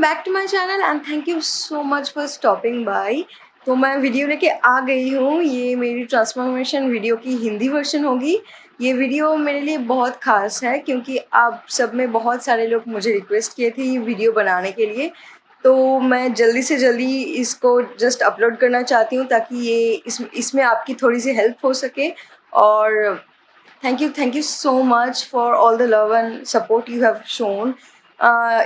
Back to my channel and thank you so much for stopping by. तो मैं video लेके आ गई हूँ। ये मेरी ट्रांसफॉर्मेशन वीडियो की हिंदी वर्जन होगी। ये वीडियो मेरे लिए बहुत ख़ास है क्योंकि आप सब में बहुत सारे लोग मुझे रिक्वेस्ट किए थे ये वीडियो बनाने के लिए। तो मैं जल्दी से जल्दी इसको जस्ट अपलोड करना चाहती हूँ ताकि ये इसमें आपकी थोड़ी सी हेल्प हो सके। और thank you so much for all the love and support you have shown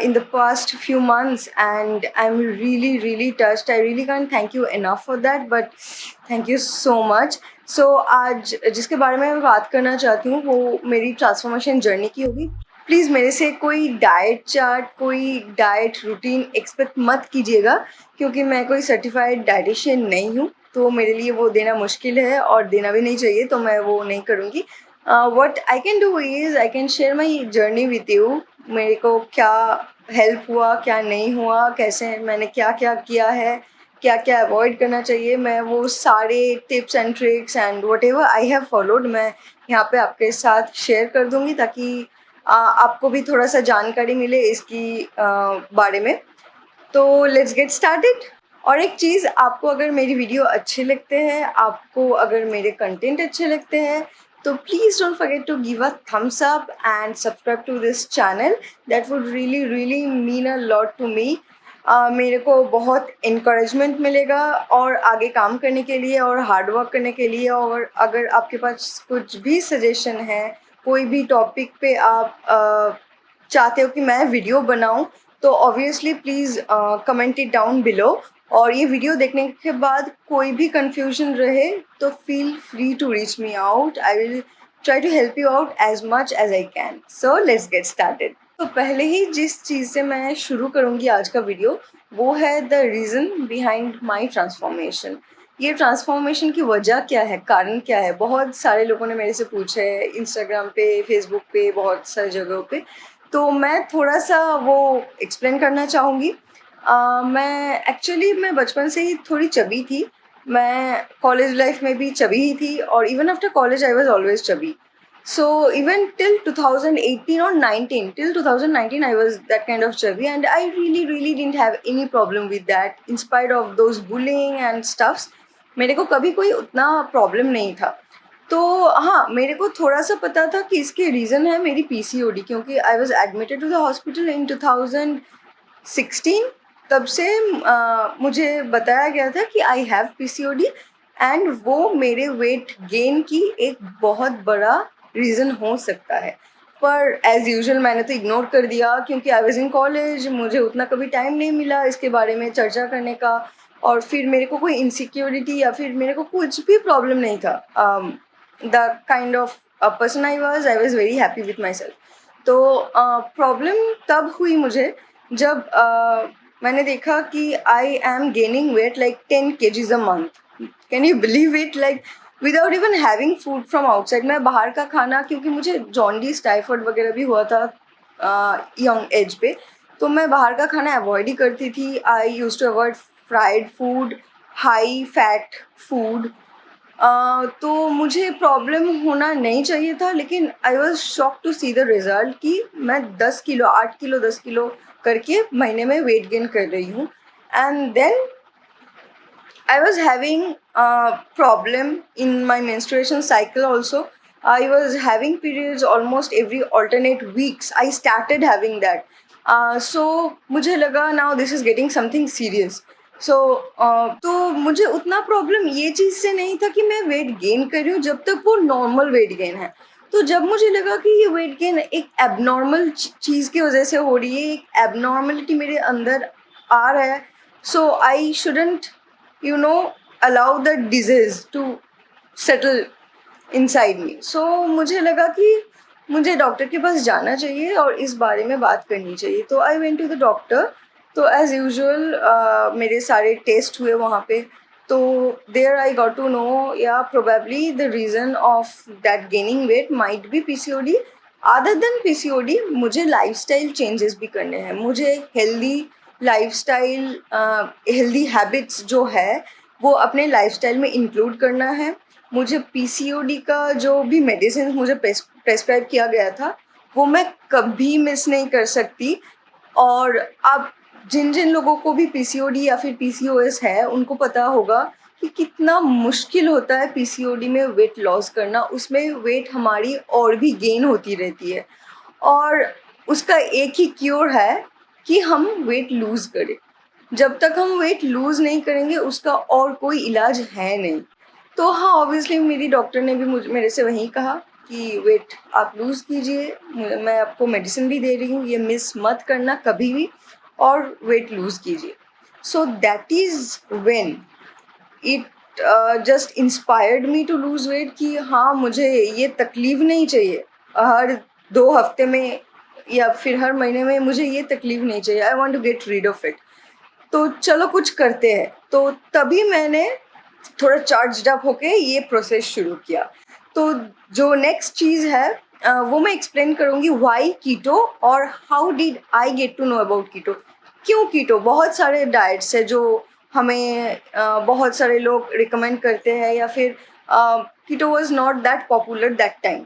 in the past few months, and I'm really touched. I really can't thank you enough for that, but thank you so much. So आज जिसके बारे में मैं बात करना चाहती हूँ वो मेरी ट्रांसफॉर्मेशन जर्नी की होगी। प्लीज़ मेरे से कोई डाइट चार्ट, कोई डाइट रूटीन एक्सपेक्ट मत कीजिएगा क्योंकि मैं कोई सर्टिफाइड डाइटिशियन नहीं हूँ, तो मेरे लिए वो देना मुश्किल है और देना भी नहीं चाहिए, तो मैं वो नहीं करूँगी। what I can do is I can share my journey with you। मेरे को क्या हेल्प हुआ, क्या नहीं हुआ, कैसे मैंने क्या क्या किया है, क्या क्या अवॉइड करना चाहिए, मैं वो सारे tips and tricks and what ever I have followed मैं यहाँ पे आपके साथ शेयर कर दूँगी ताकि आपको भी थोड़ा सा जानकारी मिले इसकी बारे में। तो लेट्स गेट स्टार्टेड। और एक चीज़, आपको अगर मेरी वीडियो अच्छे लगते हैं, आपको अगर मेरे कंटेंट अच्छे लगते हैं, तो please don't forget to give a thumbs up and subscribe to this channel. That would really mean a lot to me. मेरे को बहुत इनकरेजमेंट मिलेगा और आगे काम करने के लिए और हार्ड वर्क करने के लिए। और अगर आपके पास कुछ भी सजेशन है, कोई भी टॉपिक पे आप चाहते हो कि मैं वीडियो बनाऊं, तो obviously please comment it down below. और ये वीडियो देखने के बाद कोई भी कंफ्यूजन रहे तो feel free to reach me out. I will try to help you out as much as I can. So let's get started. तो पहले ही जिस चीज़ से मैं शुरू करूँगी आज का वीडियो, वो है the reason behind my transformation. ये ट्रांसफॉर्मेशन की वजह क्या है, कारण क्या है, बहुत सारे लोगों ने मेरे से पूछा है इंस्टाग्राम पे, फेसबुक पे, बहुत सारी जगहों पे। तो मैं थोड़ा सा वो एक्सप्लेन करना चाहूँगी। मैं बचपन से ही थोड़ी चबी थी। मैं कॉलेज लाइफ में भी चबी ही थी और even after college I was always chubby. So even till 2018 or 19, till 2019 I was that kind of chubby, and I really didn't have any problem with that in spite of those bullying and stuffs। मेरे को कभी कोई उतना problem नहीं था। तो हाँ, मेरे को थोड़ा सा पता था कि इसके रीज़न है मेरी पीसीओडी, क्योंकि I was admitted to the hospital in 2016। तब से मुझे बताया गया था कि आई हैव पीसीओडी, एंड वो मेरे वेट गेन की एक बहुत बड़ा रीज़न हो सकता है। पर एज़ यूजुअल मैंने तो इग्नोर कर दिया क्योंकि आई वाज इन कॉलेज, मुझे उतना कभी टाइम नहीं मिला इसके बारे में चर्चा करने का। और फिर मेरे को कोई इनसिक्योरिटी या फिर मेरे को कुछ भी प्रॉब्लम नहीं था। The kind of person I was very happy with my self. तो प्रॉब्लम तब हुई मुझे जब मैंने देखा कि I M gaining weight like 10 kgs a month. Can you believe it? Like without even having food from outside. मैं बाहर का खाना, क्योंकि मुझे जॉन्डिस, टाइफाइड वगैरह भी हुआ था यंग एज पे, तो मैं बाहर का खाना अवॉइड ही करती थी। I use to avoid fried food, high fat food. तो मुझे प्रॉब्लम होना नहीं चाहिए था, लेकिन I was shock to see the result कि मैं 10 किलो, 8 किलो, 10 किलो करके महीने में वेट गेन कर रही हूँ। And then I was having a problem in my menstruation cycle also. I was having periods almost every alternate weeks. I started having that. So मुझे लगा now this is getting something serious. So तो मुझे उतना problem ये चीज़ से नहीं था कि मैं वेट गेन कर रही हूँ जब तक वो नॉर्मल वेट गेन है। तो जब मुझे लगा कि ये वेट गेन एक एबनॉर्मल चीज़ की वजह से हो रही है, एक एबनॉर्मलिटी मेरे अंदर आ रहा है, so I shouldn't allow the disease to settle inside me। so मुझे लगा कि मुझे डॉक्टर के पास जाना चाहिए और इस बारे में बात करनी चाहिए। तो I went to the doctor. तो एज़ यूजुअल मेरे सारे टेस्ट हुए वहाँ पे। तो there I got to know या probably the reason of that gaining weight might be PCOD. Other than PCOD मुझे लाइफस्टाइल चेंजेस भी करने हैं। मुझे हेल्दी लाइफस्टाइल, हेल्दी हैबिट्स जो है वो अपने लाइफस्टाइल में इंक्लूड करना है। मुझे पीसीओडी का जो भी मेडिसिन मुझे प्रेस्क्राइब किया गया था वो मैं कभी मिस नहीं कर सकती। और अब जिन जिन लोगों को भी पीसीओडी या फिर पीसीओएस है उनको पता होगा कि कितना मुश्किल होता है पीसीओडी में वेट लॉस करना। उसमें वेट हमारी और भी गेन होती रहती है और उसका एक ही क्योर है कि हम वेट लूज़ करें। जब तक हम वेट लूज़ नहीं करेंगे उसका और कोई इलाज है नहीं। तो हाँ, ऑब्वियसली मेरी डॉक्टर ने भी मेरे से वही कहा कि वेट आप लूज़ कीजिए, मैं आपको मेडिसिन भी दे रही हूँ, ये मिस मत करना कभी भी और वेट लूज़ कीजिए। So that is when it just inspired me to lose weight कि हाँ, मुझे ये तकलीफ़ नहीं चाहिए हर 2 हफ्ते में या फिर हर महीने में, मुझे ये तकलीफ़ नहीं चाहिए। I want to get rid of it. तो चलो कुछ करते हैं। तो तभी मैंने थोड़ा चार्ज्ड अप होके ये प्रोसेस शुरू किया। तो जो नेक्स्ट चीज़ है वो मैं एक्सप्लेन करूँगी व्हाई कीटो और how did I get to know about keto. क्यों कीटो? बहुत सारे डाइट्स है जो हमें बहुत सारे लोग रिकमेंड करते हैं या फिर keto was not that popular that time.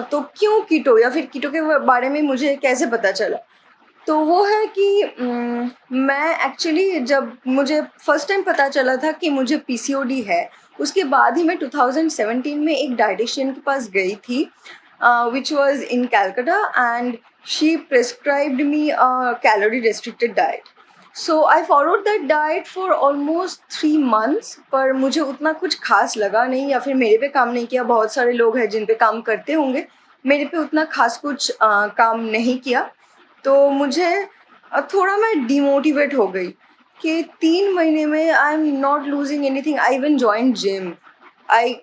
तो क्यों कीटो या फिर कीटो के बारे में मुझे कैसे पता चला? तो वो है कि मैं एक्चुअली जब मुझे फर्स्ट टाइम पता चला था कि मुझे पीसीओडी है, उसके बाद ही मैं 2017 में एक डाइटिशियन के पास गई थी which was in Calcutta and she prescribed me a calorie restricted diet. So I followed that diet for almost 3 months, पर मुझे उतना कुछ खास लगा नहीं या फिर मेरे पे काम नहीं किया। बहुत सारे लोग हैं जिन पे काम करते होंगे, मेरे पे उतना खास कुछ काम नहीं किया। तो मुझे थोड़ा मैं डिमोटिवेट हो गई कि 3 महीने में आई am not losing anything. I even join gym. I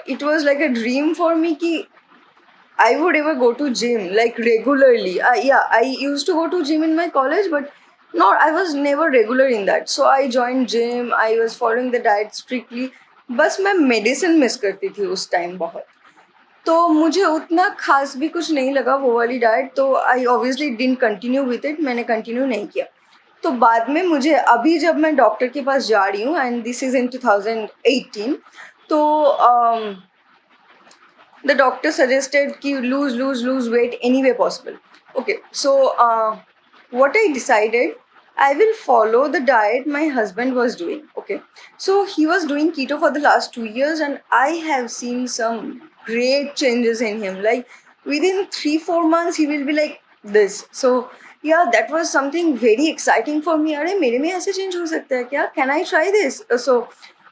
it was like a dream for me कि I would ever go to gym like regularly. Yeah, I used to go to gym in my college, but no, I was never regular in that. So I joined gym. I was following the diet strictly. बस मैं medicine miss करती थी उस time बहुत। तो मुझे उतना खास भी कुछ नहीं लगा वो वाली डाइट, तो I obviously didn't continue with it. मैंने कंटिन्यू नहीं किया। तो बाद में मुझे अभी जब मैं डॉक्टर के पास जा रही हूँ एंड दिस इज़ इन 2018, तो the doctor suggested ki lose weight any way possible. Okay, so what I decided, I will follow the diet my husband was doing. Okay, so he was doing keto for the last 2 years and I have seen some great changes in him. Like within 3-4 months he will be like this. So yeah, that was something very exciting for me. अरे मेरे में ऐसे change हो सकता है क्या? Can I try this? So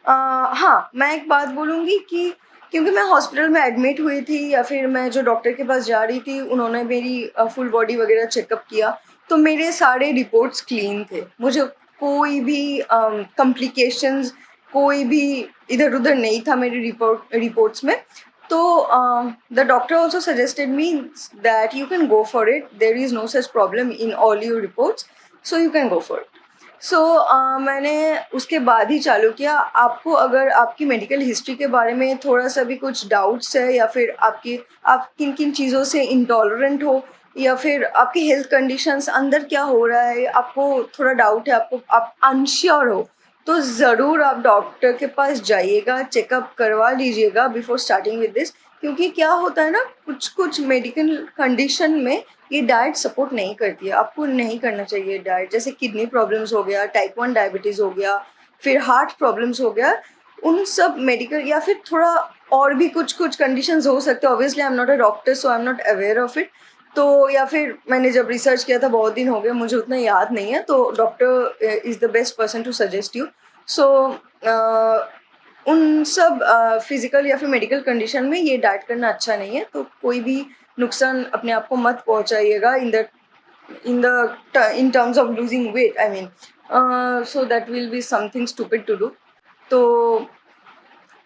हाँ, मैं एक बात बोलूँगी कि क्योंकि मैं हॉस्पिटल में एडमिट हुई थी या फिर मैं जो डॉक्टर के पास जा रही थी, उन्होंने मेरी फुल बॉडी वगैरह चेकअप किया, तो मेरे सारे रिपोर्ट्स क्लीन थे। मुझे कोई भी कॉम्प्लिकेशंस, कोई भी इधर उधर नहीं था मेरी रिपोर्ट्स में। तो the doctor also suggested me that you can go for it, there is no such problem in all your reports, so you can go for it. So मैंने उसके बाद ही चालू किया। आपको अगर आपकी मेडिकल हिस्ट्री के बारे में थोड़ा सा भी कुछ डाउट्स है या फिर आप किन किन चीज़ों से इंटॉलरेंट हो या फिर आपकी हेल्थ कंडीशंस अंदर क्या हो रहा है, आपको थोड़ा डाउट है, आप अनश्योर हो, तो ज़रूर आप डॉक्टर के पास जाइएगा, चेकअप करवा लीजिएगा बिफोर स्टार्टिंग विद दिस। क्योंकि क्या होता है ना, कुछ कुछ मेडिकल कंडीशन में ये डाइट सपोर्ट नहीं करती है। आपको नहीं करना चाहिए डाइट। जैसे किडनी प्रॉब्लम्स हो गया, टाइप 1 डायबिटीज़ हो गया, फिर हार्ट प्रॉब्लम्स हो गया, उन सब मेडिकल या फिर थोड़ा और भी कुछ कुछ कंडीशंस हो सकते हैं। Obviously I am not a doctor, so I am not aware of it. तो या फिर मैंने जब रिसर्च किया था, बहुत दिन हो गए, मुझे उतना याद नहीं है, तो doctor is the best person to suggest you. So उन सब फिज़िकल या फिर मेडिकल कंडीशन में ये डाइट करना अच्छा नहीं है। तो कोई भी नुकसान अपने आप को मत पहुंचाइएगा in terms of losing weight, I mean, so that will be something stupid to do. So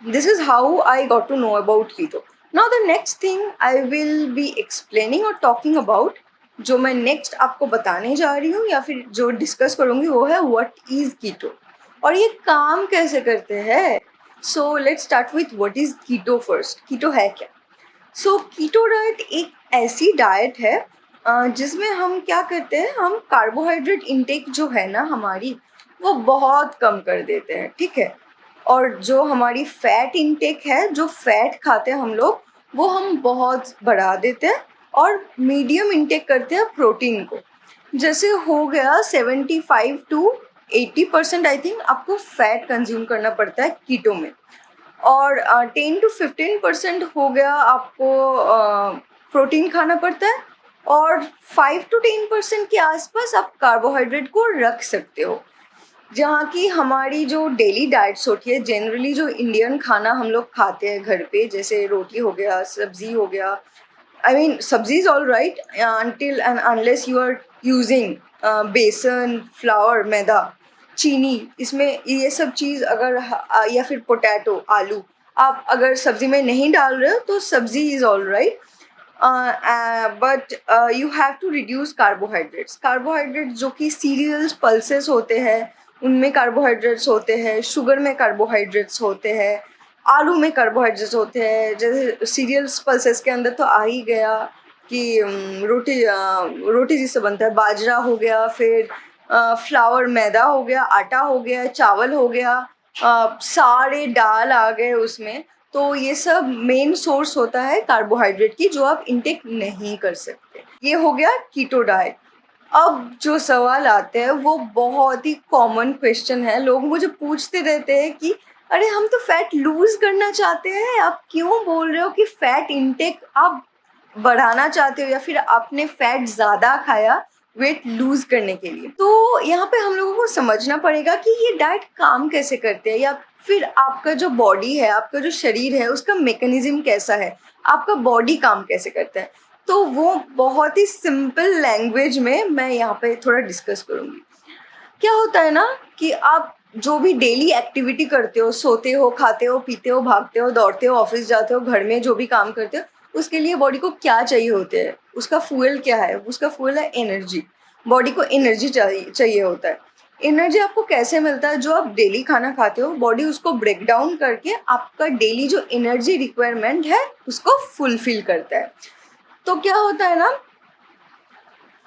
this is how I got to know about keto. Now the next thing I will be explaining or talking about, जो मैं next आपको बताने जा रही हूँ या फिर जो डिस्कस करूँगी, वो है what is keto और ये काम कैसे करते हैं। So let's start with what is keto first. keto है क्या? सो कीटो डाइट एक ऐसी डाइट है जिसमें हम क्या करते हैं, हम कार्बोहाइड्रेट इंटेक जो है ना हमारी, वो बहुत कम कर देते हैं, ठीक है। और जो हमारी फैट इंटेक है, जो फैट खाते हैं हम लोग, वो हम बहुत बढ़ा देते हैं और मीडियम इंटेक करते हैं प्रोटीन को। जैसे हो गया 75 to 80% आई थिंक आपको फैट कंज्यूम करना पड़ता है कीटो में, और 10 to 15% हो गया आपको प्रोटीन खाना पड़ता है, और 5 to 10% के आसपास आप कार्बोहाइड्रेट को रख सकते हो। जहाँ की हमारी जो डेली डाइट्स होती है, जनरली जो इंडियन खाना हम लोग खाते हैं घर पे, जैसे रोटी हो गया, सब्जी हो गया, I mean, sabzi is all right until and unless you are using बेसन, फ्लावर, मैदा, चीनी, इसमें ये सब चीज़ अगर या फिर पोटैटो, आलू, आप अगर सब्जी में नहीं डाल रहे हो तो सब्जी is all right, but you have to reduce carbohydrates. Carbohydrate जो कि सीरियल्स, पल्सेस होते हैं, उनमें कार्बोहाइड्रेट्स होते हैं, शुगर में कार्बोहाइड्रेट्स होते हैं, आलू में कार्बोहाइड्रेट्स होते हैं। जैसे सीरियल्स, पल्सेस के अंदर तो आ ही गया कि रोटी जिससे बनता है, बाजरा हो गया, फिर फ्लावर, मैदा हो गया, आटा हो गया, चावल हो गया, सारे दाल आ गए उसमें। तो ये सब मेन सोर्स होता है कार्बोहाइड्रेट की, जो आप इंटेक नहीं कर सकते। ये हो गया कीटो डाइट। अब जो सवाल आते हैं वो बहुत ही कॉमन क्वेश्चन है, लोग मुझे पूछते रहते हैं कि अरे हम तो फैट लूज करना चाहते हैं, आप क्यों बोल रहे हो कि फैट इंटेक आप बढ़ाना चाहते हो, या फिर आपने फैट ज़्यादा खाया वेट लूज करने के लिए। तो यहाँ पे हम लोगों को समझना पड़ेगा कि ये डाइट काम कैसे करते हैं, या फिर आपका जो बॉडी है, आपका जो शरीर है, उसका मैकेनिज्म कैसा है, आपका बॉडी काम कैसे करता है। तो वो बहुत ही सिंपल लैंग्वेज में मैं यहाँ पे थोड़ा डिस्कस करूँगी। क्या होता है ना कि आप जो भी डेली एक्टिविटी करते हो, सोते हो, खाते हो, पीते हो, भागते हो, दौड़ते हो, ऑफिस जाते हो, घर में जो भी काम करते हो, उसके लिए बॉडी को क्या चाहिए होते हैं, उसका फ्यूल क्या है, उसका फ्यूल है एनर्जी। बॉडी को एनर्जी चाहिए होता है। एनर्जी आपको कैसे मिलता है? जो आप डेली खाना खाते हो, बॉडी उसको ब्रेक डाउन करके आपका डेली जो एनर्जी रिक्वायरमेंट है उसको फुलफिल करता है। तो क्या होता है ना,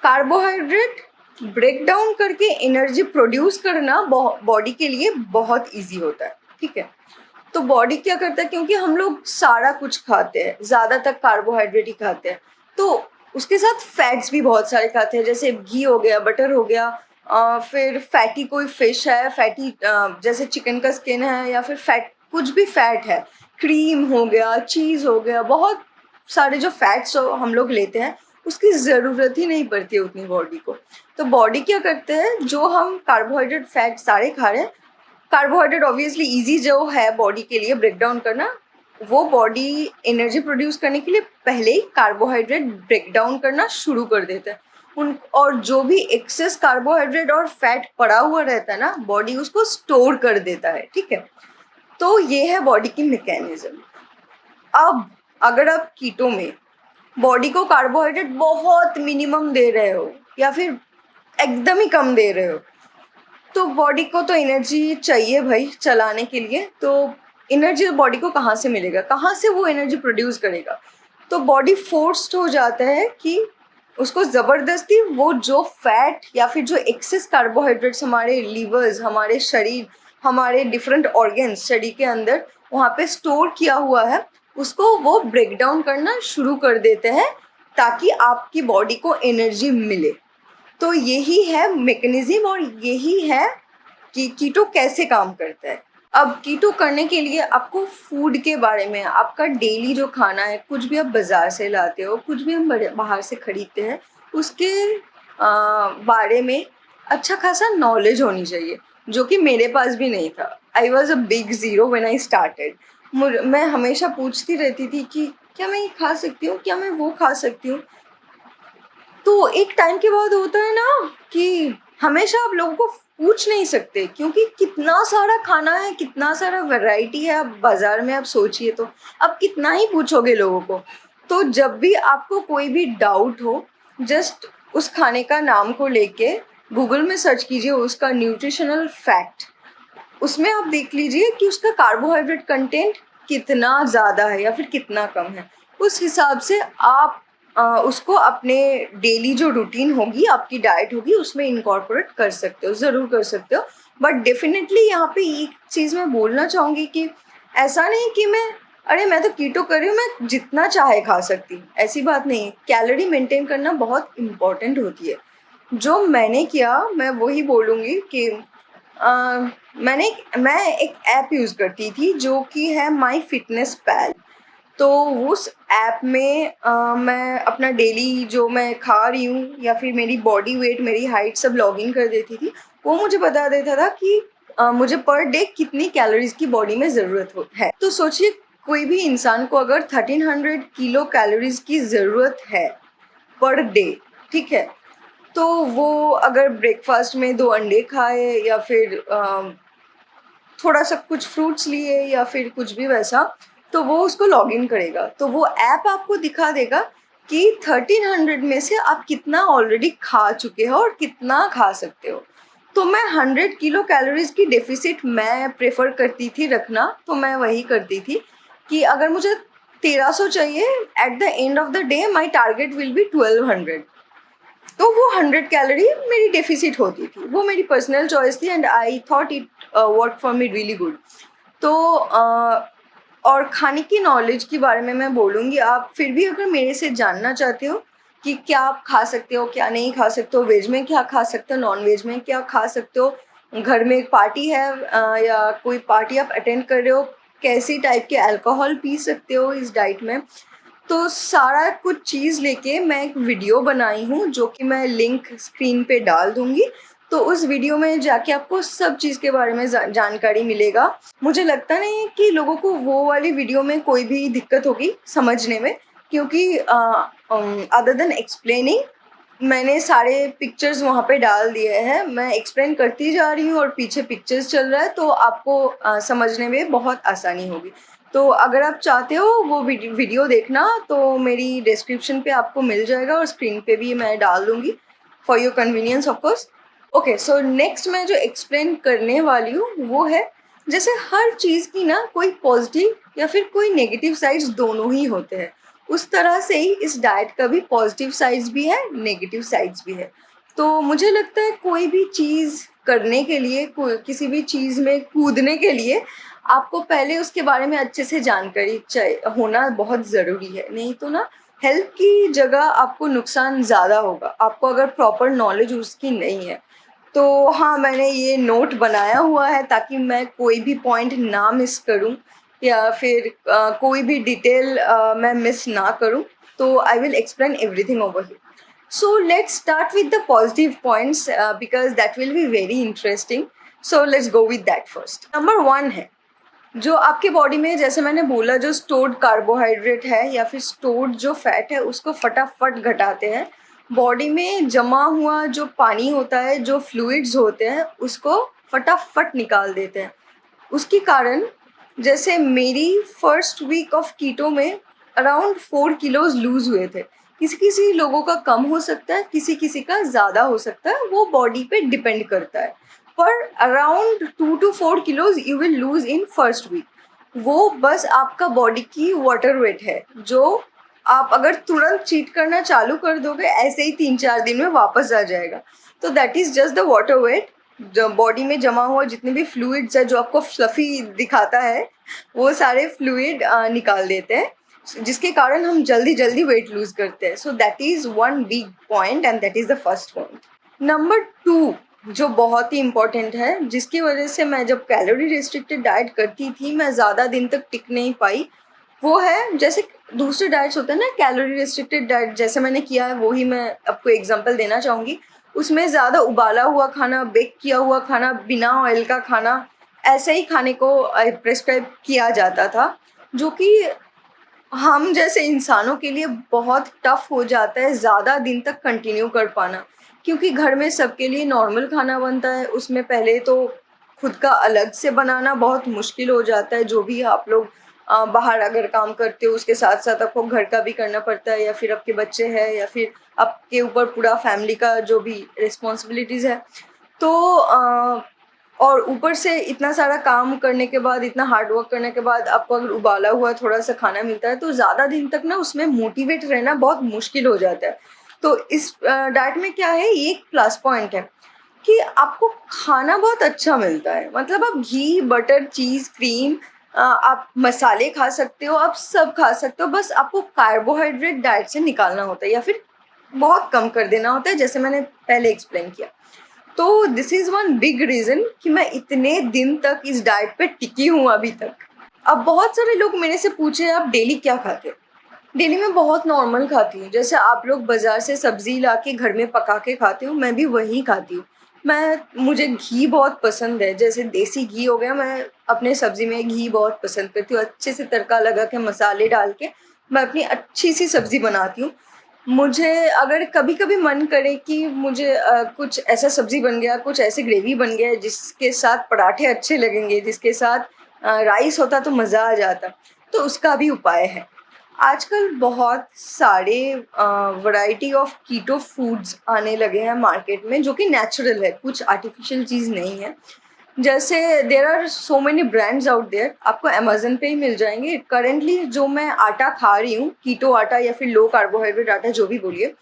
कार्बोहाइड्रेट ब्रेक डाउन करके एनर्जी प्रोड्यूस करना बॉडी के लिए बहुत इजी होता है, ठीक है। तो बॉडी क्या करता है, क्योंकि हम लोग सारा कुछ खाते हैं, ज़्यादातर कार्बोहाइड्रेट ही खाते हैं, तो उसके साथ फैट्स भी बहुत सारे खाते हैं, जैसे घी हो गया, बटर हो गया, फिर फैटी कोई फिश है, फैटी जैसे चिकन का स्किन है, या फिर फैट कुछ भी फैट है, क्रीम हो गया, चीज़ हो गया, बहुत सारे जो फैट्स हम लोग लेते हैं उसकी ज़रूरत ही नहीं पड़ती है उतनी बॉडी को। तो बॉडी क्या करते हैं, जो हम कार्बोहाइड्रेट, फैट सारे खा रहे हैं, कार्बोहाइड्रेट ऑब्वियसली इजी जो है बॉडी के लिए ब्रेक डाउन करना, वो बॉडी एनर्जी प्रोड्यूस करने के लिए पहले ही कार्बोहाइड्रेट ब्रेक डाउन करना शुरू कर देता है उन, और जो भी एक्सेस कार्बोहाइड्रेट और फैट पड़ा हुआ रहता है ना, बॉडी उसको स्टोर कर देता है, ठीक है। तो ये है बॉडी की मैकेनिज्म। अब अगर आप कीटो में बॉडी को कार्बोहाइड्रेट बहुत मिनिमम दे रहे हो, या फिर एकदम ही कम दे रहे हो, तो बॉडी को तो एनर्जी चाहिए भाई चलाने के लिए। तो एनर्जी बॉडी को कहाँ से मिलेगा, कहाँ से वो एनर्जी प्रोड्यूस करेगा? तो बॉडी फोर्स्ड हो जाता है कि उसको ज़बरदस्ती वो जो फैट या फिर जो एक्सेस कार्बोहाइड्रेट्स हमारे लीवर्स, हमारे शरीर, हमारे डिफरेंट ऑर्गन्स शरीर के अंदर वहाँ पे स्टोर किया हुआ है, उसको वो ब्रेक डाउन करना शुरू कर देते हैं ताकि आपकी बॉडी को एनर्जी मिले। तो यही है मैकेनिज्म, और यही है कि कीटो कैसे काम करता है। अब कीटो करने के लिए आपको फूड के बारे में, आपका डेली जो खाना है, कुछ भी आप बाज़ार से लाते हो, कुछ भी हम बाहर से ख़रीदते हैं, उसके बारे में अच्छा खासा नॉलेज होनी चाहिए, जो कि मेरे पास भी नहीं था। I was a big zero when I started. मैं हमेशा पूछती रहती थी कि क्या मैं ये खा सकती हूँ, क्या मैं वो खा सकती हूँ। तो एक टाइम के बाद होता है ना कि हमेशा आप लोगों को पूछ नहीं सकते, क्योंकि कितना सारा खाना है, कितना सारा वैरायटी है। आप बाज़ार में आप सोचिए तो आप कितना ही पूछोगे लोगों को। तो जब भी आपको कोई भी डाउट हो, जस्ट उस खाने का नाम को लेके गूगल में सर्च कीजिए उसका न्यूट्रिशनल फैक्ट, उसमें आप देख लीजिए कि उसका कार्बोहाइड्रेट कंटेंट कितना ज़्यादा है या फिर कितना कम है। उस हिसाब से आप उसको अपने डेली जो रूटीन होगी, आपकी डाइट होगी, उसमें इनकॉर्पोरेट कर सकते हो, ज़रूर कर सकते हो। बट डेफिनेटली यहाँ पे एक चीज़ मैं बोलना चाहूँगी कि ऐसा नहीं कि मैं तो कीटो कर रही हूँ, मैं जितना चाहे खा सकती हूँ, ऐसी बात नहीं है। कैलोरी मेंटेन करना बहुत इम्पॉर्टेंट होती है। जो मैंने किया मैं वही बोलूँगी कि मैं एक ऐप यूज़ करती थी जो कि है माई फिटनेस पैल। तो उस ऐप में मैं अपना डेली जो मैं खा रही हूँ या फिर मेरी बॉडी वेट, मेरी हाइट सब लॉगिन कर देती थी। वो मुझे बता देता था कि मुझे पर डे कितनी कैलोरीज़ की बॉडी में ज़रूरत हो है। तो सोचिए कोई भी इंसान को अगर 1300 किलो कैलोरीज़ की ज़रूरत है पर डे, ठीक है? तो वो अगर ब्रेकफ़ास्ट में 2 अंडे खाए या फिर थोड़ा सा कुछ फ्रूट्स लिए या फिर कुछ भी वैसा, तो वो उसको लॉगिन करेगा। तो वो ऐप आपको दिखा देगा कि 1300 में से आप कितना ऑलरेडी खा चुके हो और कितना खा सकते हो। तो मैं 100 किलो कैलोरीज़ की डेफ़िसिट मैं प्रेफ़र करती थी रखना, तो मैं वही करती थी कि अगर मुझे 1300 चाहिए, at the end of the day my target will be 1200। तो वो 100 कैलोरी मेरी डेफिसिट होती थी। वो मेरी पर्सनल चॉइस थी and I thought it work for me really good. तो और खाने की नॉलेज के बारे में मैं बोलूँगी, आप फिर भी अगर मेरे से जानना चाहते हो कि क्या आप खा सकते हो, क्या नहीं खा सकते हो, वेज में क्या खा सकते हो, नॉन-वेज में क्या खा सकते हो, घर में एक पार्टी है या कोई पार्टी आप अटेंड कर रहे हो, कैसी टाइप के अल्कोहल पी सकते हो इस डाइट में, तो सारा कुछ चीज़ लेके मैं एक वीडियो बनाई हूँ जो कि मैं लिंक स्क्रीन पे डाल दूँगी। तो उस वीडियो में जाके आपको सब चीज़ के बारे में जानकारी मिलेगा। मुझे लगता नहीं है कि लोगों को वो वाली वीडियो में कोई भी दिक्कत होगी समझने में, क्योंकि अदर देन एक्सप्लेनिंग मैंने सारे पिक्चर्स वहाँ पे डाल दिए हैं। मैं एक्सप्लेन करती जा रही हूँ और पीछे पिक्चर्स चल रहा है, तो आपको समझने में बहुत आसानी होगी। तो अगर आप चाहते हो वो वीडियो देखना, तो मेरी डिस्क्रिप्शन पे आपको मिल जाएगा और स्क्रीन पे भी मैं डाल दूँगी for your convenience of course. Okay, so next मैं जो एक्सप्लेन करने वाली हूँ वो है, जैसे हर चीज़ की ना कोई पॉजिटिव या फिर कोई नेगेटिव साइड्स दोनों ही होते हैं, उस तरह से ही इस डाइट का भी पॉजिटिव साइड्स भी है, नेगेटिव साइड्स भी है। तो मुझे लगता है कोई भी चीज़ करने के लिए, कोई किसी भी चीज़ में कूदने के लिए आपको पहले उसके बारे में अच्छे से जानकारी होना बहुत ज़रूरी है। नहीं तो ना हेल्थ की जगह आपको नुकसान ज़्यादा होगा, आपको अगर प्रॉपर नॉलेज उसकी नहीं है। तो हाँ, मैंने ये नोट बनाया हुआ है ताकि मैं कोई भी पॉइंट ना मिस करूँ या फिर कोई भी डिटेल मैं मिस ना करूँ। तो I will explain everything over here. So let's start with the positive points because that will be very interesting. So let's go with that first. Number 1 है जो आपके बॉडी में, जैसे मैंने बोला, जो स्टोर्ड कार्बोहाइड्रेट है या फिर स्टोर्ड जो फैट है उसको फटाफट घटाते हैं। बॉडी में जमा हुआ जो पानी होता है, जो फ्लूइड्स होते हैं, उसको फटाफट निकाल देते हैं। उसके कारण जैसे मेरी फर्स्ट वीक ऑफ कीटो में अराउंड 4 किलोज लूज़ हुए थे। किसी किसी लोगों का कम हो सकता है, किसी किसी का ज़्यादा हो सकता है, वो बॉडी पे डिपेंड करता है। पर around 2 to 4 kilos you will lose in first week. वो बस आपका बॉडी की वाटर वेट है, जो आप अगर तुरंत चीट करना चालू कर दोगे ऐसे ही 3-4 दिन में वापस आ जाएगा। तो that is just the water weight. जो बॉडी में जमा हुआ जितने भी फ्लूइड्स है, जो आपको फ्लफी दिखाता है, वो सारे फ्लूइड निकाल देते हैं, जिसके कारण हम जल्दी जल्दी वेट लूज करते हैं। सो that is one big point and that is the first point. Number 2 जो बहुत ही इम्पोर्टेंट है, जिसकी वजह से मैं जब कैलोरी रिस्ट्रिक्टेड डाइट करती थी मैं ज़्यादा दिन तक टिक नहीं पाई, वो है जैसे दूसरे डाइट्स होते हैं ना, कैलोरी रिस्ट्रिक्टेड डाइट जैसे मैंने किया है वही मैं आपको एग्जांपल देना चाहूँगी। उसमें ज़्यादा उबाला हुआ खाना, बेक किया हुआ खाना, बिना ऑयल का खाना, ऐसे ही खाने को प्रेस्क्राइब किया जाता था, जो कि हम जैसे इंसानों के लिए बहुत टफ हो जाता है ज़्यादा दिन तक कंटिन्यू कर पाना, क्योंकि घर में सबके लिए नॉर्मल खाना बनता है, उसमें पहले तो खुद का अलग से बनाना बहुत मुश्किल हो जाता है। जो भी आप लोग बाहर अगर काम करते हो उसके साथ साथ आपको घर का भी करना पड़ता है, या फिर आपके बच्चे हैं, या फिर आपके ऊपर पूरा फैमिली का जो भी रिस्पॉन्सिबिलिटीज़ है। तो और ऊपर से इतना सारा काम करने के बाद, इतना हार्ड वर्क करने के बाद आपको अगर उबाला हुआ थोड़ा सा खाना मिलता है, तो ज़्यादा दिन तक ना उसमें मोटिवेट रहना बहुत मुश्किल हो जाता है। तो इस डाइट में क्या है, ये एक प्लस पॉइंट है कि आपको खाना बहुत अच्छा मिलता है। मतलब आप घी, बटर, चीज़, क्रीम, आप मसाले खा सकते हो, आप सब खा सकते हो, बस आपको कार्बोहाइड्रेट डाइट से निकालना होता है, या फिर बहुत कम कर देना होता है, जैसे मैंने पहले एक्सप्लेन किया। तो this is one big reason कि मैं इतने दिन तक इस डाइट पे टिकी हूँ अभी तक। अब बहुत सारे लोग मेरे से पूछे आप डेली क्या खाते हो? डेली मैं बहुत नॉर्मल खाती हूँ, जैसे आप लोग बाज़ार से सब्ज़ी लाके घर में पका के खाते हो, मैं भी वही खाती हूँ। मुझे घी बहुत पसंद है, जैसे देसी घी हो गया, मैं अपने सब्ज़ी में घी बहुत पसंद करती हूँ। अच्छे से तड़का लगा के मसाले डाल के मैं अपनी अच्छी-सी सब्ज़ी बनाती हूँ। मुझे अगर कभी-कभी मन करे कि मुझे कुछ ऐसा सब्ज़ी बन गया, कुछ ऐसे ग्रेवी बन गया जिसके साथ पराठे अच्छे लगेंगे, जिसके साथ राइस होता तो मज़ा आ जाता, तो उसका भी उपाय है। आजकल बहुत सारे वैरायटी ऑफ कीटो फूड्स आने लगे हैं मार्केट में, जो कि नेचुरल है, कुछ आर्टिफिशियल चीज़ नहीं है। जैसे there are so many brands out there, आपको अमेज़न पे ही मिल जाएँगे। करंटली जो मैं आटा खा रही हूँ, कीटो आटा या फिर लो कार्बोहाइड्रेट आटा जो भी बोलिए,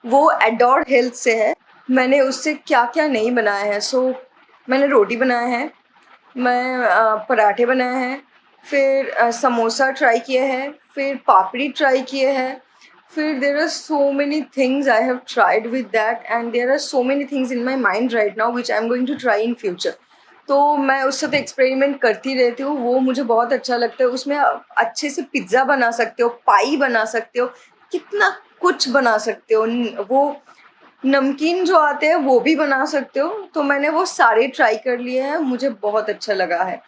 वो एडोर हेल्थ से है। मैंने उससे क्या-क्या नहीं बनाया है। मैंने रोटी बनाया है, मैं पराठे बनाए हैं, फिर समोसा ट्राई किए हैं, फिर पापड़ी ट्राई किए हैं, फिर there are so many things I have tried with that and there are so many things in my mind right now which I am going to try in future. तो मैं उससे तो एक्सपेरिमेंट करती रहती हूँ, वो मुझे बहुत अच्छा लगता है। उसमें अच्छे से पिज़्ज़ा बना सकते हो, पाई बना सकते हो, कितना कुछ बना सकते हो। वो नमकीन जो आते हैं वो भी बना सकते हो, तो मैंने वो सारे ट्राई कर लिए हैं, मुझे बहुत अच्छा लगा है।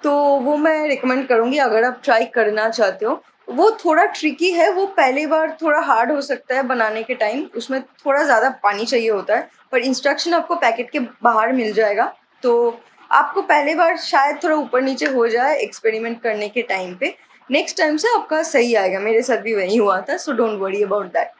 तो वो मैं रिकमेंड करूँगी अगर आप ट्राई करना चाहते हो। वो थोड़ा ट्रिकी है, वो पहली बार थोड़ा हार्ड हो सकता है बनाने के टाइम, उसमें थोड़ा ज़्यादा पानी चाहिए होता है, पर इंस्ट्रक्शन आपको पैकेट के बाहर मिल जाएगा। तो आपको पहली बार शायद थोड़ा ऊपर-नीचे हो जाए एक्सपेरिमेंट करने के टाइम पे, नेक्स्ट टाइम से आपका सही आएगा। मेरे साथ भी वही हुआ था, so don't worry about that.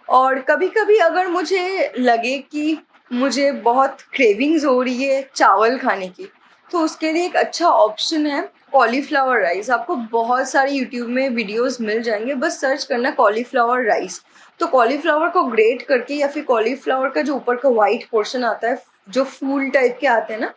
और कभी-कभी अगर मुझे लगे कि मुझे बहुत क्रेविंग्स हो रही है चावल खाने की, तो उसके लिए एक अच्छा ऑप्शन है कॉलीफ्लावर राइस। आपको बहुत सारे यूट्यूब में वीडियोस मिल जाएँगे, बस सर्च करना कॉलीफ्लावर राइस। तो कॉलीफ्लावर को ग्रेट करके या फिर कॉलीफ्लावर का जो ऊपर का व्हाइट पोर्शन आता है, जो फूल टाइप के आते हैं ना,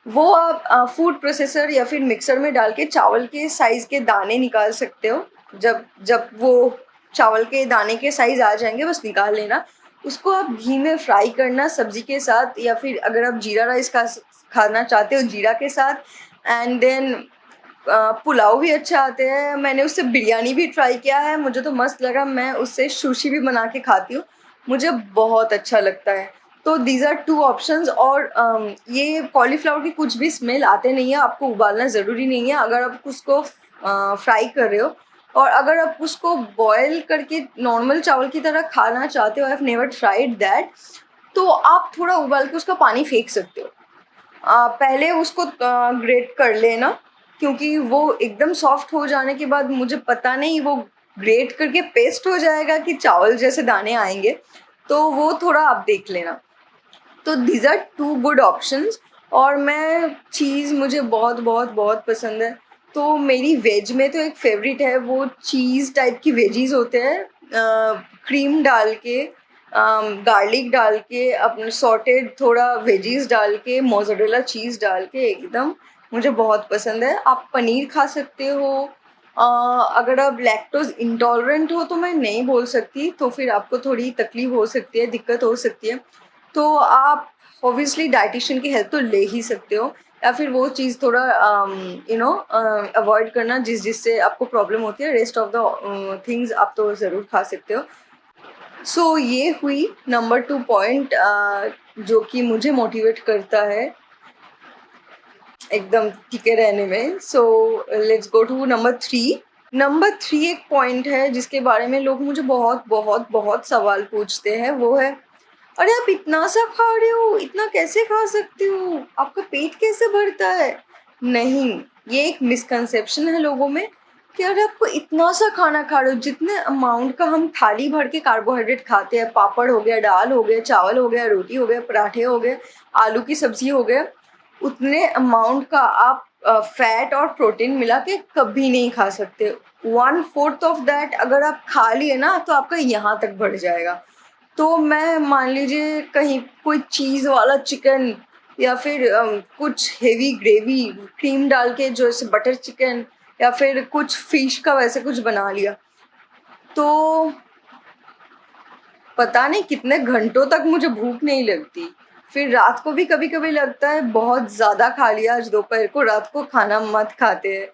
वो आप फूड प्रोसेसर या फिर मिक्सर में डाल के चावल के साइज़ के दाने निकाल सकते हो। जब जब वो चावल के दाने के साइज़ आ जाएँगे बस निकाल लेना। उसको आप घी में फ्राई करना सब्ज़ी के साथ, या फिर अगर आप जीरा राइस खाना चाहते हो जीरा के साथ, एंड देन पुलाव भी अच्छा आते हैं। मैंने उससे बिरयानी भी ट्राई किया है, मुझे तो मस्त लगा। मैं उससे सुशी भी बना के खाती हूँ, मुझे बहुत अच्छा लगता है। तो दीज़ आर 2 ऑप्शंस। और ये कॉलीफ्लावर की कुछ भी स्मेल आते नहीं है, आपको उबालना ज़रूरी नहीं है अगर आप उसको फ्राई कर रहे हो। और अगर आप उसको बॉयल करके नॉर्मल चावल की तरह खाना चाहते हो, I have never tried that, तो आप थोड़ा उबाल के उसका पानी फेंक सकते हो। पहले उसको ग्रेट कर लेना, क्योंकि वो एकदम सॉफ्ट हो जाने के बाद मुझे पता नहीं वो ग्रेट करके पेस्ट हो जाएगा कि चावल जैसे दाने आएँगे, तो वो थोड़ा आप देख लेना। तो दीज़ आर 2 गुड ऑप्शंस। और मैं चीज़ मुझे बहुत बहुत बहुत पसंद है, तो मेरी वेज में तो एक फ़ेवरेट है, वो चीज़ टाइप की वेजीज़ होते हैं, क्रीम डाल के, गार्लिक डाल के, अपने सॉटेड थोड़ा वेजीज़ डाल के, मोज़रेला चीज़ डाल के, एकदम मुझे बहुत पसंद है। आप पनीर खा सकते हो। अगर आप लैक्टोज़ इंटॉलरेंट हो तो मैं नहीं बोल सकती, तो फिर आपको थोड़ी तकलीफ़ हो सकती है, दिक्कत हो सकती है। तो आप ऑब्वियसली डायटीशियन की हेल्प तो ले ही सकते हो, या फिर वो चीज़ थोड़ा अवॉइड करना जिससे आपको प्रॉब्लम होती है। रेस्ट ऑफ द थिंग्स आप तो ज़रूर खा सकते हो। सो ये हुई नंबर 2 पॉइंट, जो कि मुझे मोटिवेट करता है एकदम टिके रहने में। So let's go to number 3। Number 3 एक पॉइंट है जिसके बारे में लोग मुझे बहुत बहुत बहुत सवाल पूछते हैं, वो है, अरे आप इतना सा खा रहे हो, इतना कैसे खा सकते हो? आपका पेट कैसे भरता है? नहीं, ये एक मिसकंसेप्शन है लोगों में कि अरे आपको इतना सा खाना खा रहे हो, जितने अमाउंट का हम थाली भर के कार्बोहाइड्रेट खाते हैं, पापड़ हो गया, दाल हो गया, चावल हो गया, रोटी हो गया, पराठे हो गए, आलू की सब्ज़ी हो गया, उतने अमाउंट का आप फैट और प्रोटीन मिला के कभी नहीं खा सकते। 1/4 ऑफ दैट अगर आप खा लिए ना, तो आपका यहाँ तक बढ़ जाएगा। तो मैं मान लीजिए कहीं कोई चीज़ वाला चिकन, या फिर कुछ हेवी ग्रेवी क्रीम डाल के जैसे बटर चिकन, या फिर कुछ फिश का वैसे कुछ बना लिया, तो पता नहीं कितने घंटों तक मुझे भूख नहीं लगती। फिर रात को भी कभी-कभी लगता है बहुत ज़्यादा खा लिया आज दोपहर को, रात को खाना मत खाते हैं।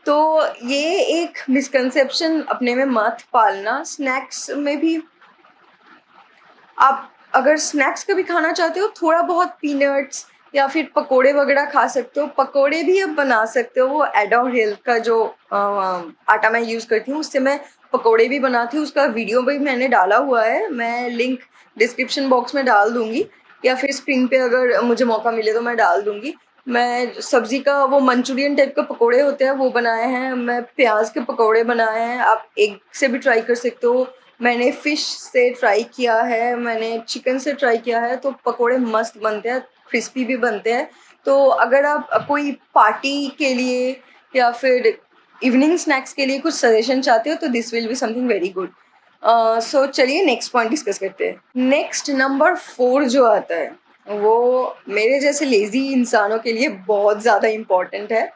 तो ये एक मिसकंसेप्शन अपने में मत पालना। स्नैक्स में भी आप अगर स्नैक्स कभी खाना चाहते हो, थोड़ा बहुत पीनट्स या फिर पकोड़े वगैरह खा सकते हो। पकोड़े भी आप बना सकते हो, वो एडोर हेल्थ का जो आटा मैं यूज़ करती हूँ उससे मैं पकोड़े भी बनाती हूँ। उसका वीडियो भी मैंने डाला हुआ है, मैं लिंक डिस्क्रिप्शन बॉक्स में डाल दूँगी या फिर स्क्रीन पे अगर मुझे मौका मिले तो मैं डाल दूँगी। मैं सब्ज़ी का वो मंचूरियन टाइप का पकोड़े होते हैं वो बनाए हैं, मैं प्याज के पकोड़े बनाए हैं, आप एग से भी ट्राई कर सकते हो। मैंने फ़िश से ट्राई किया है, मैंने चिकन से ट्राई किया है, तो पकोड़े मस्त बनते हैं, क्रिस्पी भी बनते हैं। तो अगर आप कोई पार्टी के लिए या फिर इवनिंग स्नैक्स के लिए कुछ सजेशन चाहते हो तो this will be something very good. So चलिए नेक्स्ट पॉइंट डिस्कस करते हैं। नेक्स्ट नंबर 4 जो आता है वो मेरे जैसे लेज़ी इंसानों के लिए बहुत ज़्यादा इम्पोर्टेंट है।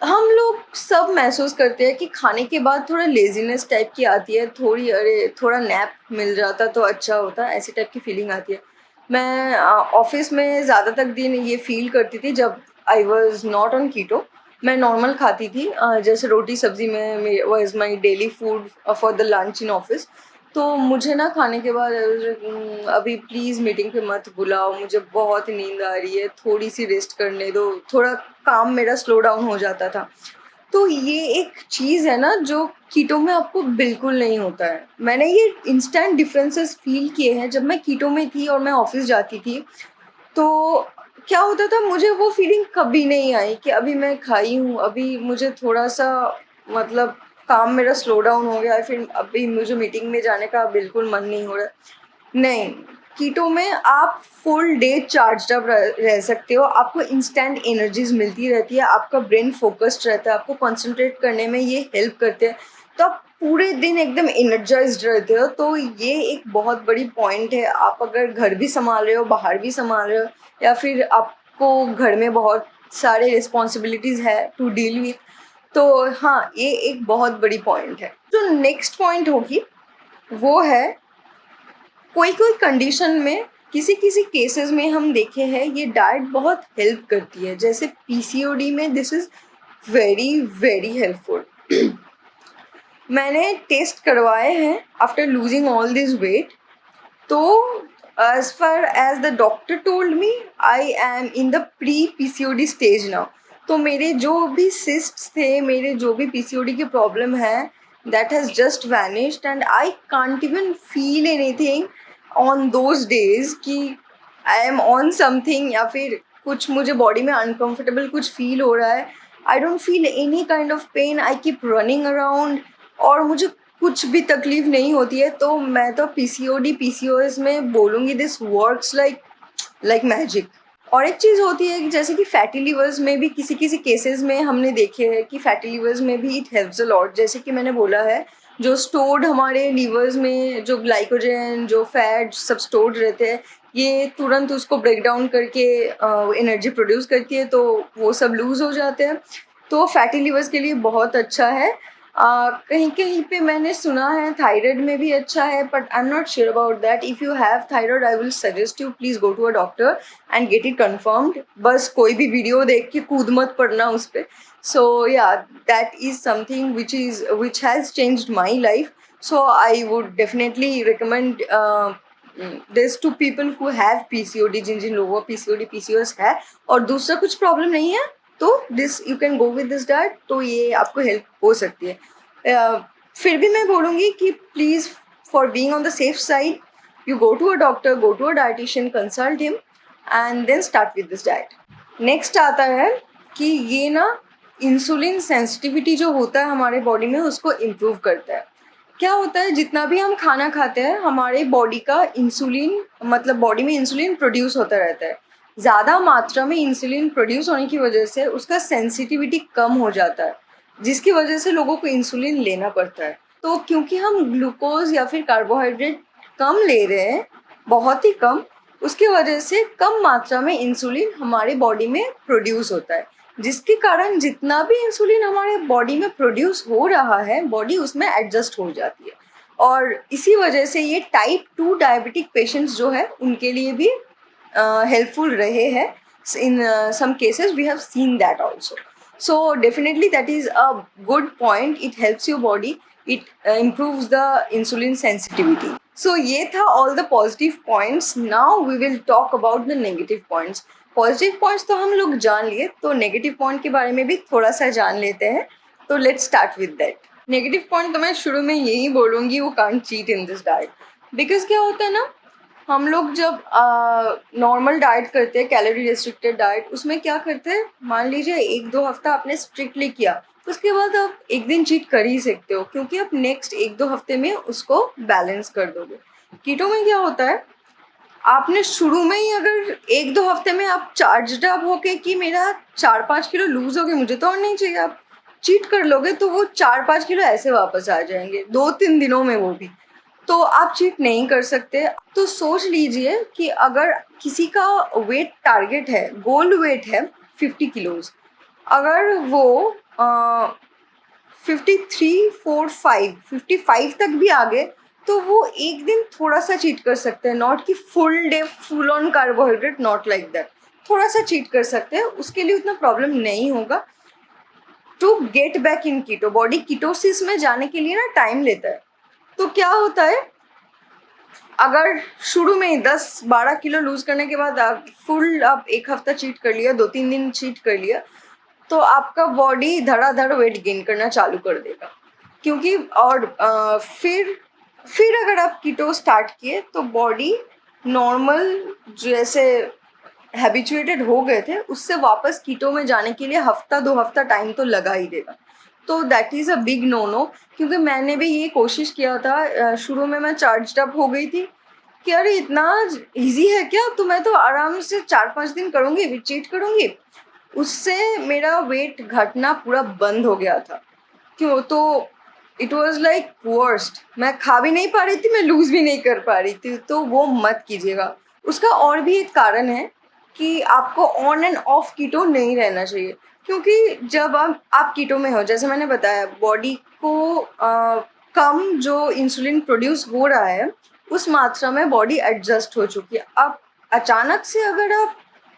हम लोग सब महसूस करते हैं कि खाने के बाद थोड़ा लेज़ीनेस टाइप की आती है, थोड़ी अरे थोड़ा नैप मिल जाता तो अच्छा होता, ऐसी टाइप की फीलिंग आती है। मैं ऑफ़िस में ज़्यादातर दिन ये फ़ील करती थी जब I was not on keto. मैं नॉर्मल खाती थी, जैसे रोटी सब्ज़ी में was my daily food for the lunch in office. तो मुझे ना खाने के बाद अभी प्लीज़ मीटिंग पे मत बुलाओ, मुझे बहुत नींद आ रही है, थोड़ी-सी रेस्ट करने दो, थोड़ा काम मेरा स्लो डाउन हो जाता था। तो ये एक चीज़ है ना जो कीटो में आपको बिल्कुल नहीं होता है। मैंने ये इंस्टेंट डिफरेंसेस फ़ील किए हैं जब मैं कीटो में थी और मैं ऑफ़िस जाती थी। तो क्या होता था, मुझे वो फीलिंग कभी नहीं आई कि अभी मैं खाई हूँ, अभी मुझे थोड़ा-सा मतलब काम मेरा स्लो डाउन हो गया है, फिर अभी मुझे मीटिंग में जाने का बिल्कुल मन नहीं हो रहा है। नहीं, कीटो में आप फुल डे चार्ज्ड अप रह सकते हो, आपको इंस्टेंट एनर्जीज़ मिलती रहती है, आपका ब्रेन फ़ोकस्ड रहता है, आपको कंसंट्रेट करने में ये हेल्प करते हैं, तो आप पूरे दिन एकदम एनर्जाइज़्ड रहते हो। तो ये एक बहुत बड़ी पॉइंट है, आप अगर घर भी सँभाल रहे हो, बाहर भी सँभाल रहे हो या फिर आपको घर में बहुत सारे रिस्पॉन्सिबिलिटीज़ है टू डील विथ, तो हाँ, ये एक बहुत बड़ी पॉइंट है। जो नेक्स्ट पॉइंट होगी, वो है कोई-कोई कंडीशन में किसी-किसी केसेस में हम देखे हैं ये डाइट बहुत हेल्प करती है। जैसे पीसीओडी में this is very, very helpful. मैंने टेस्ट करवाए हैं आफ्टर लूज़िंग ऑल दिस वेट, तो as far as the doctor told me I am in the pre PCOD stage now. तो मेरे जो भी सिस्ट्स थे, मेरे जो भी पीसीओडी की प्रॉब्लम है, that has just vanished and I can't even feel anything on those days कि आई एम ऑन समथिंग या फिर कुछ मुझे बॉडी में अनकंफर्टेबल कुछ फ़ील हो रहा है। I don't feel any kind of pain, I keep running around और मुझे कुछ भी तकलीफ़ नहीं होती है। तो मैं तो पीसीओडी, पीसीओएस में बोलूँगी दिस वर्क्स लाइक मैजिक। और एक चीज़ होती है कि जैसे कि फैटी लिवर्स में भी किसी-किसी केसेज़ में हमने देखे हैं कि फैटी लिवर्स में भी इट हेल्प्स अ लॉट। जैसे कि मैंने बोला है, जो स्टोर्ड हमारे लिवर्स में जो ग्लाइकोजन, जो फैट सब स्टोर्ड रहते हैं, ये तुरंत उसको ब्रेक डाउन करके एनर्जी प्रोड्यूस करती है, तो वो सब लूज़ हो जाते हैं। तो फैटी लिवर्स के लिए बहुत अच्छा है। कहीं-कहीं पे मैंने सुना है थायराइड में भी अच्छा है, but I am not sure about that. If you have thyroid I will suggest you please go to a doctor and get it confirmed. बस कोई भी वीडियो देख के कूद मत पड़ना उस पे। सो yeah that is something which has changed my life. So I would definitely recommend this to people who have PCOD, जिन लोगों को PCOD, PCOS है और दूसरा कुछ प्रॉब्लम नहीं है, तो this you can go with this diet, तो ये आपको हेल्प हो सकती है। फिर भी मैं बोलूँगी कि please for being on the safe side you go to a doctor, go to a dietitian, consult him and then start with this diet. Next आता है कि ये ना इंसुलिन सेंसिटिविटी जो होता है हमारे बॉडी में उसको इम्प्रूव करता है। क्या होता है, जितना भी हम खाना खाते हैं हमारे बॉडी का इंसुलिन मतलब बॉडी में इंसुलिन प्रोड्यूस होता रहता है। ज़्यादा मात्रा में इंसुलिन प्रोड्यूस होने की वजह से उसका सेंसिटिविटी कम हो जाता है, जिसकी वजह से लोगों को इंसुलिन लेना पड़ता है। तो क्योंकि हम ग्लूकोज या फिर कार्बोहाइड्रेट कम ले रहे हैं, बहुत ही कम, उसकी वजह से कम मात्रा में इंसुलिन हमारे बॉडी में प्रोड्यूस होता है, जिसके कारण जितना भी इंसुलिन हमारे बॉडी में प्रोड्यूस हो रहा है, बॉडी उसमें एडजस्ट हो जाती है और इसी वजह से ये टाइप 2 डायबिटिक पेशेंट्स जो है उनके लिए भी हेल्पफुल रहे हैं. In some cases we have seen that also. So definitely that is a good point. It helps your body. It improves the insulin sensitivity. So ये था all the positive points. Now we will talk about the negative points. Positive points तो हम लोग जान लिए, तो negative point के बारे में भी थोड़ा सा जान लेते हैं. तो let's start with that. Negative point तो मैं शुरू में यही बोलूँगी, वो can't cheat in this diet. Because क्या होता है ना, हम लोग जब नॉर्मल डाइट करते हैं, कैलोरी रिस्ट्रिक्टेड डाइट, उसमें क्या करते हैं, मान लीजिए 1-2 हफ्ता आपने स्ट्रिक्टली किया, उसके बाद आप एक दिन चीट कर ही सकते हो, क्योंकि आप नेक्स्ट 1-2 हफ्ते में उसको बैलेंस कर दोगे. कीटो में क्या होता है, आपने शुरू में ही अगर 1-2 हफ्ते में आप चार्ज्ड अप होके कि मेरा 4-5 किलो लूज हो गए, मुझे तो और नहीं चाहिए, आप चीट कर लोगे तो वो 4-5 किलो ऐसे वापस आ जाएंगे 2-3 दिनों में, वो भी तो आप चीट नहीं कर सकते. तो सोच लीजिए कि अगर किसी का वेट टारगेट है, गोल वेट है 50 किलोज, अगर वो 53-4-5 तक भी आ गए तो वो एक दिन थोड़ा सा चीट कर सकते हैं. नॉट कि full day full on carbohydrate, not like that. थोड़ा सा चीट कर सकते हैं, उसके लिए उतना प्रॉब्लम नहीं होगा. To get back in keto, body ketosis में जाने के लिए ना टाइम लेता है. तो क्या होता है, अगर शुरू में 10-12 किलो लूज करने के बाद आप एक हफ्ता चीट कर लिया, 2-3 दिन चीट कर लिया, तो आपका बॉडी धड़ाधड़ वेट गेन करना चालू कर देगा. क्योंकि और फिर अगर आप कीटो स्टार्ट किए तो बॉडी नॉर्मल जैसे हैबिचुएटेड हो गए थे, उससे वापस कीटो में जाने के लिए हफ्ता 2 हफ्ता टाइम तो लगा ही देगा. तो that is a big no no. क्योंकि मैंने भी ये कोशिश किया था, शुरू में मैं चार्ज्ड अप हो गई थी कि अरे इतना इजी है क्या, तो मैं तो आराम से 4-5 दिन करूँगी, फिर चीट करूँगी. उससे मेरा वेट घटना पूरा बंद हो गया था. क्यों, तो इट वॉज लाइक वर्स्ट. मैं खा भी नहीं पा रही थी, मैं लूज़ भी नहीं कर पा रही थी. तो वो मत कीजिएगा. उसका और भी एक कारण है कि आपको ऑन एंड ऑफ कीटो नहीं रहना चाहिए. क्योंकि जब आप कीटो में हो, जैसे मैंने बताया, बॉडी को कम जो इंसुलिन प्रोड्यूस हो रहा है उस मात्रा में बॉडी एडजस्ट हो चुकी है. अब अचानक से अगर आप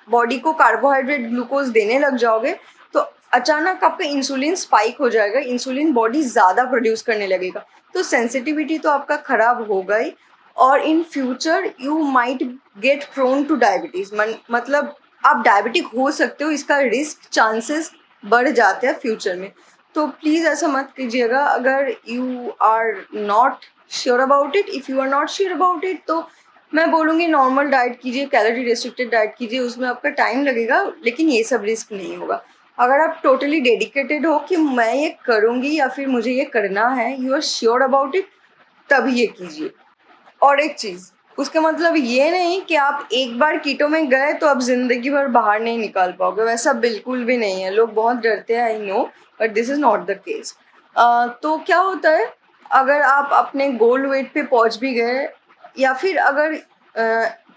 बॉडी को कार्बोहाइड्रेट ग्लूकोज देने लग जाओगे तो अचानक आपका इंसुलिन स्पाइक हो जाएगा, इंसुलिन बॉडी ज़्यादा प्रोड्यूस करने लगेगा. तो सेंसिटिविटी तो आपका ख़राब होगा ही, और in future you might get prone to diabetes. मतलब आप डायबिटिक हो सकते हो, इसका रिस्क चांसेस बढ़ जाते हैं फ्यूचर में. तो प्लीज़ ऐसा मत कीजिएगा. अगर you are not sure about it, if you are not sure about it, तो मैं बोलूँगी नॉर्मल डाइट कीजिए, कैलोरी रिस्ट्रिक्टेड डाइट कीजिए. उसमें आपका टाइम लगेगा, लेकिन ये सब रिस्क नहीं होगा. अगर आप टोटली डेडिकेटेड हो कि मैं ये करूँगी या फिर मुझे ये करना है, you are sure about it, तभी ये कीजिए. और एक चीज़, उसका मतलब ये नहीं कि आप एक बार कीटो में गए तो आप ज़िंदगी भर बाहर नहीं निकाल पाओगे, वैसा बिल्कुल भी नहीं है. लोग बहुत डरते हैं, I know, but this is not the case. तो क्या होता है, अगर आप अपने गोल वेट पे पहुंच भी गए, या फिर अगर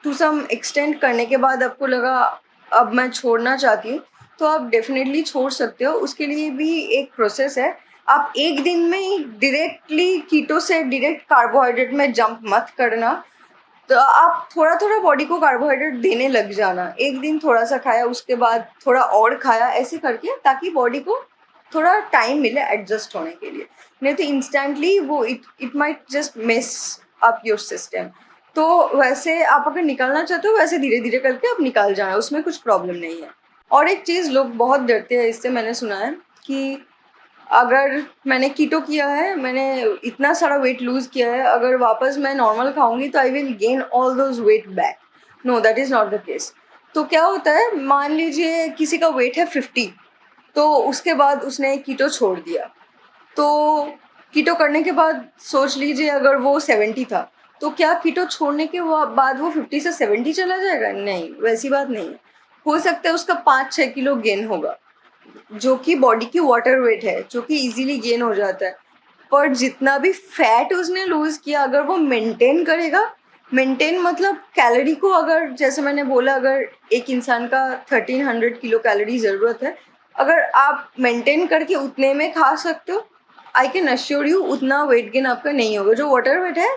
टू सम एक्सटेंड करने के बाद आपको लगा अब मैं छोड़ना चाहती हूँ, तो आप डेफिनेटली छोड़ सकते हो. उसके लिए भी एक प्रोसेस है. आप एक दिन में ही डायरेक्टली कीटो से डायरेक्ट कार्बोहाइड्रेट में जंप मत करना. तो आप थोड़ा थोड़ा बॉडी को कार्बोहाइड्रेट देने लग जाना. एक दिन थोड़ा सा खाया, उसके बाद थोड़ा और खाया, ऐसे करके, ताकि बॉडी को थोड़ा टाइम मिले एडजस्ट होने के लिए. नहीं तो इंस्टेंटली वो it might just mess up your system. तो वैसे आप अगर निकालना चाहते हो, वैसे धीरे धीरे करके आप निकाल जाना, उसमें कुछ प्रॉब्लम नहीं है. और एक चीज़, लोग बहुत डरते हैं इससे, मैंने सुना है कि अगर मैंने कीटो किया है, मैंने इतना सारा वेट लूज़ किया है, अगर वापस मैं नॉर्मल खाऊंगी तो I will gain all those weight back. No, that is not the case. तो क्या होता है, मान लीजिए किसी का वेट है 50, तो उसके बाद उसने कीटो छोड़ दिया. तो कीटो करने के बाद सोच लीजिए अगर वो 70 था, तो क्या कीटो छोड़ने के बाद वो 50 से 70 चला जाएगा? नहीं, वैसी बात नहीं है. हो सकता है उसका 5-6 किलो गेन होगा, जो कि बॉडी की वाटर वेट है, जो कि इजीली गेन हो जाता है. पर जितना भी फैट उसने लूज़ किया, अगर वो मेंटेन करेगा, मेंटेन मतलब कैलोरी को, अगर जैसे मैंने बोला, अगर एक इंसान का 1300 किलो कैलोरी ज़रूरत है, अगर आप मेंटेन करके उतने में खा सकते हो, आई कैन अश्योर यू उतना वेट गेन आपका नहीं होगा। जो वाटर वेट है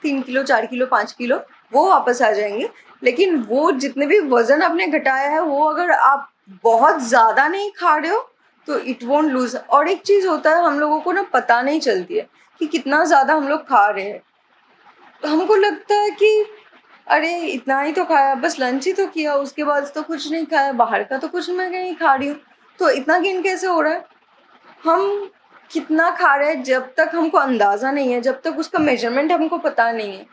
3 किलो 4 किलो 5 किलो वो वापस आ जाएंगे, लेकिन वो जितने भी वज़न आपने घटाया है वो अगर आप बहुत ज़्यादा नहीं खा रहे हो तो इट वोंट लूज। और एक चीज़ होता है, हम लोगों को ना पता नहीं चलती है कि कितना ज़्यादा हम लोग खा रहे हैं। तो हमको लगता है कि अरे इतना ही तो खाया, बस लंच ही तो किया, उसके बाद तो कुछ नहीं खाया, बाहर का तो कुछ मैं नहीं खा रही हूँ, तो इतना गेन कैसे हो रहा है। हम कितना खा रहे हैं जब तक हमको अंदाज़ा नहीं है, जब तक उसका मेजरमेंट हमको पता नहीं है,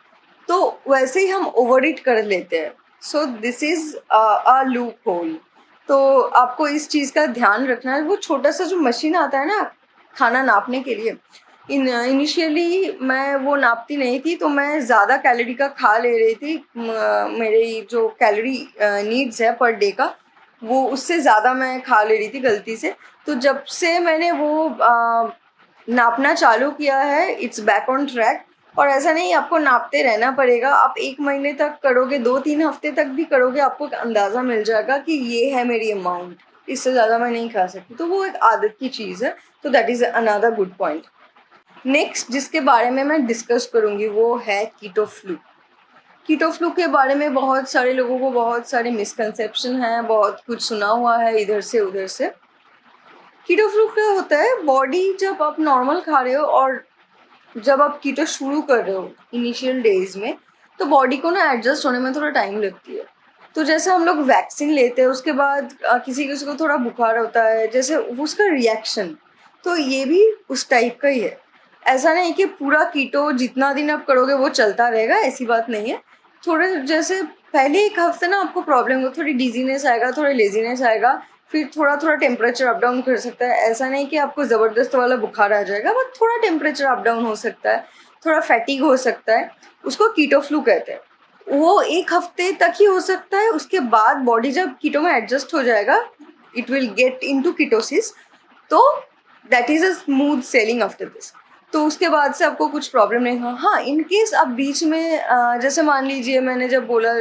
तो वैसे ही हम ओवर ईट कर लेते हैं। So this is a loop hole. तो आपको इस चीज़ का ध्यान रखना है। वो छोटा सा जो मशीन आता है ना खाना नापने के लिए, इनिशियली मैं वो नापती नहीं थी, तो मैं ज़्यादा कैलोरी का खा ले रही थी। मेरी जो कैलोरी नीड्स है पर डे का, वो उससे ज़्यादा मैं खा ले रही थी गलती से। तो जब से मैंने वो नापना चालू किया है, इट्स बैक ऑन ट्रैक। और ऐसा नहीं आपको नापते रहना पड़ेगा, आप 1 महीने तक करोगे, 2-3 हफ्ते तक भी करोगे, आपको एक अंदाज़ा मिल जाएगा कि ये है मेरी अमाउंट, इससे ज़्यादा मैं नहीं खा सकती। तो वो एक आदत की चीज़ है, तो that is another good point. Next जिसके बारे में मैं डिस्कस करूँगी वो है कीटो फ्लू। कीटो फ्लू के बारे में बहुत सारे लोगों को बहुत सारे मिसकंसेप्शन हैं, बहुत कुछ सुना हुआ है इधर से उधर से। कीटो फ्लू क्या होता है, बॉडी जब आप नॉर्मल खा रहे हो और जब आप कीटो शुरू कर रहे हो इनिशियल डेज में, तो बॉडी को ना एडजस्ट होने में थोड़ा टाइम लगती है। तो जैसे हम लोग वैक्सीन लेते हैं, उसके बाद किसी किसी को थोड़ा बुखार होता है, जैसे उसका रिएक्शन, तो ये भी उस टाइप का ही है। ऐसा नहीं कि पूरा कीटो जितना दिन आप करोगे वो चलता रहेगा, ऐसी बात नहीं है। थोड़े जैसे पहले 1 हफ्ते ना आपको प्रॉब्लम हो, थोड़ी डिजीनेस आएगा, थोड़ा लेजीनेस आएगा, फिर थोड़ा थोड़ा टेम्परेचर अप डाउन कर सकता है। ऐसा नहीं कि आपको ज़बरदस्त वाला बुखार आ जाएगा, बट थोड़ा टेम्परेचर अप डाउन हो सकता है, थोड़ा फैटिग हो सकता है, उसको कीटो फ्लू कहते हैं। वो 1 हफ्ते तक ही हो सकता है, उसके बाद बॉडी जब कीटो में एडजस्ट हो जाएगा, it will get into ketosis, तो that is a smooth sailing after this. तो उसके बाद से आपको कुछ प्रॉब्लम नहीं हो। हाँ, इन केस आप बीच में जैसे मान लीजिए मैंने जब बोला,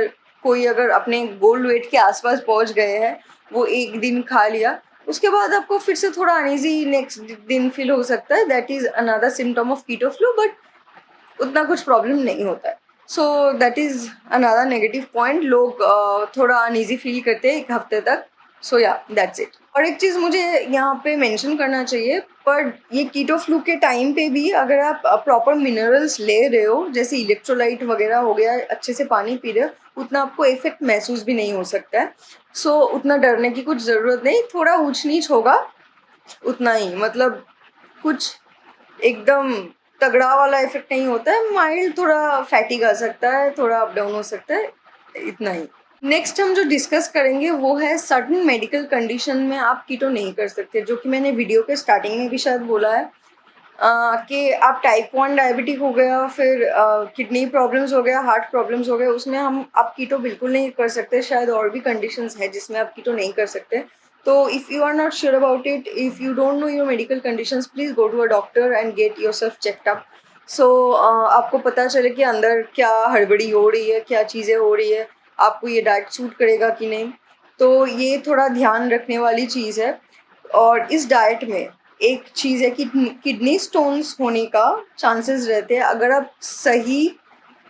कोई अगर अपने गोल वेट के आसपास पहुंच गए हैं, वो एक दिन खा लिया, उसके बाद आपको फिर से थोड़ा अनईजी नेक्स्ट दिन फील हो सकता है, that is another symptom of keto flu, but उतना कुछ प्रॉब्लम नहीं होता है। So that is another negative point. लोग थोड़ा अनईजी फील करते हैं 1 हफ्ते तक। सो या दैट्स इट। और एक चीज़ मुझे यहाँ पे मेंशन करना चाहिए, पर ये कीटो फ्लू के टाइम पे भी अगर आप प्रॉपर मिनरल्स ले रहे हो, जैसे इलेक्ट्रोलाइट वगैरह हो गया, अच्छे से पानी पी रहे हो, उतना आपको इफेक्ट महसूस भी नहीं हो सकता है। सो उतना डरने की कुछ ज़रूरत नहीं, थोड़ा ऊंच नीच होगा उतना ही, मतलब कुछ एकदम तगड़ा वाला इफेक्ट नहीं होता है, माइल्ड थोड़ा फैटिग आ सकता है, थोड़ा अप डाउन हो सकता है, इतना ही। नेक्स्ट हम जो डिस्कस करेंगे वो है सर्टन मेडिकल कंडीशन में आप कीटो नहीं कर सकते, जो कि मैंने वीडियो के स्टार्टिंग में भी शायद बोला है कि आप टाइप 1 डायबिटिक हो गया, फिर किडनी प्रॉब्लम्स हो गया, हार्ट प्रॉब्लम्स हो गए, उसमें हम आप कीटो बिल्कुल नहीं कर सकते। शायद और भी कंडीशंस है जिसमें आप कीटो नहीं कर सकते। तो if you are not sure about it, if you don't know your medical conditions, please go to a doctor and get yourself checked up. So आपको पता चले कि अंदर क्या हड़बड़ी हो रही है, क्या चीज़ें हो रही है, आपको ये डाइट सूट करेगा कि नहीं। तो ये थोड़ा ध्यान रखने वाली चीज़ है। और इस डाइट में एक चीज़ है कि किडनी स्टोन्स होने का चांसेस रहते हैं अगर आप सही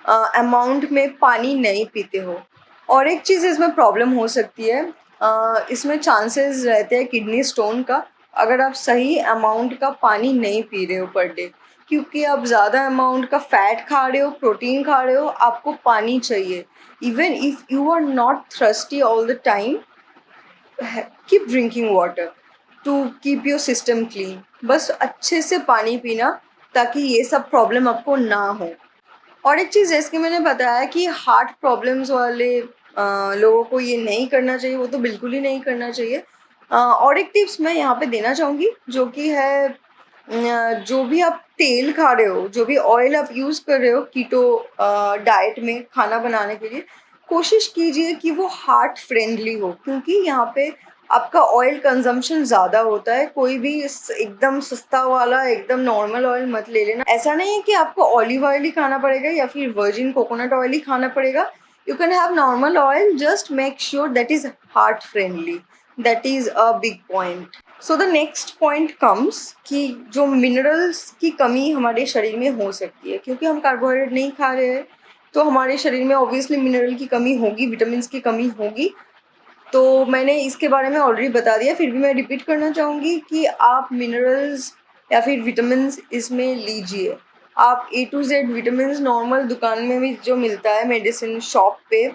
अमाउंट में पानी नहीं पीते हो। और एक चीज़ इसमें प्रॉब्लम हो सकती है, इसमें चांसेस रहते हैं किडनी स्टोन का अगर आप सही अमाउंट का पानी नहीं पी रहे हो पर डे, क्योंकि आप ज़्यादा अमाउंट का फैट खा रहे हो, प्रोटीन खा रहे हो, आपको पानी चाहिए। Even if you are not thirsty all the time, keep drinking water to keep your system clean. बस अच्छे से पानी पीना ताकि ये सब प्रॉब्लम आपको ना हो। और एक चीज़ जैसे कि मैंने बताया कि हार्ट प्रॉब्लम्स वाले लोगों को ये नहीं करना चाहिए, वो तो बिल्कुल ही नहीं करना चाहिए। और एक टिप्स मैं यहाँ पे देना चाहूँगी जो कि है, जो भी आप तेल खा रहे हो, जो भी ऑयल आप यूज़ कर रहे हो कीटो डाइट में खाना बनाने के लिए, कोशिश कीजिए कि वो हार्ट फ्रेंडली हो, क्योंकि यहाँ पे आपका ऑयल कंजम्पशन ज़्यादा होता है। कोई भी एकदम सस्ता वाला एकदम नॉर्मल ऑयल मत ले लेना। ऐसा नहीं है कि आपको ऑलिव ऑयल ही खाना पड़ेगा या फिर वर्जिन कोकोनट ऑयल ही खाना पड़ेगा। You can have normal oil, just make sure that is heart friendly. That is a big point. So the next point comes कि जो मिनरल्स की कमी हमारे शरीर में हो सकती है, क्योंकि हम कार्बोहाइड्रेट नहीं खा रहे हैं तो हमारे शरीर में ऑब्वियसली मिनरल की कमी होगी, विटामिन की कमी होगी। तो मैंने इसके बारे में ऑलरेडी बता दिया, फिर भी मैं रिपीट करना चाहूँगी कि आप मिनरल्स या फिर विटामिन्स इसमें लीजिए। आप A to Z vitamins normal दुकान में भी जो मिलता है मेडिसिन शॉप पे,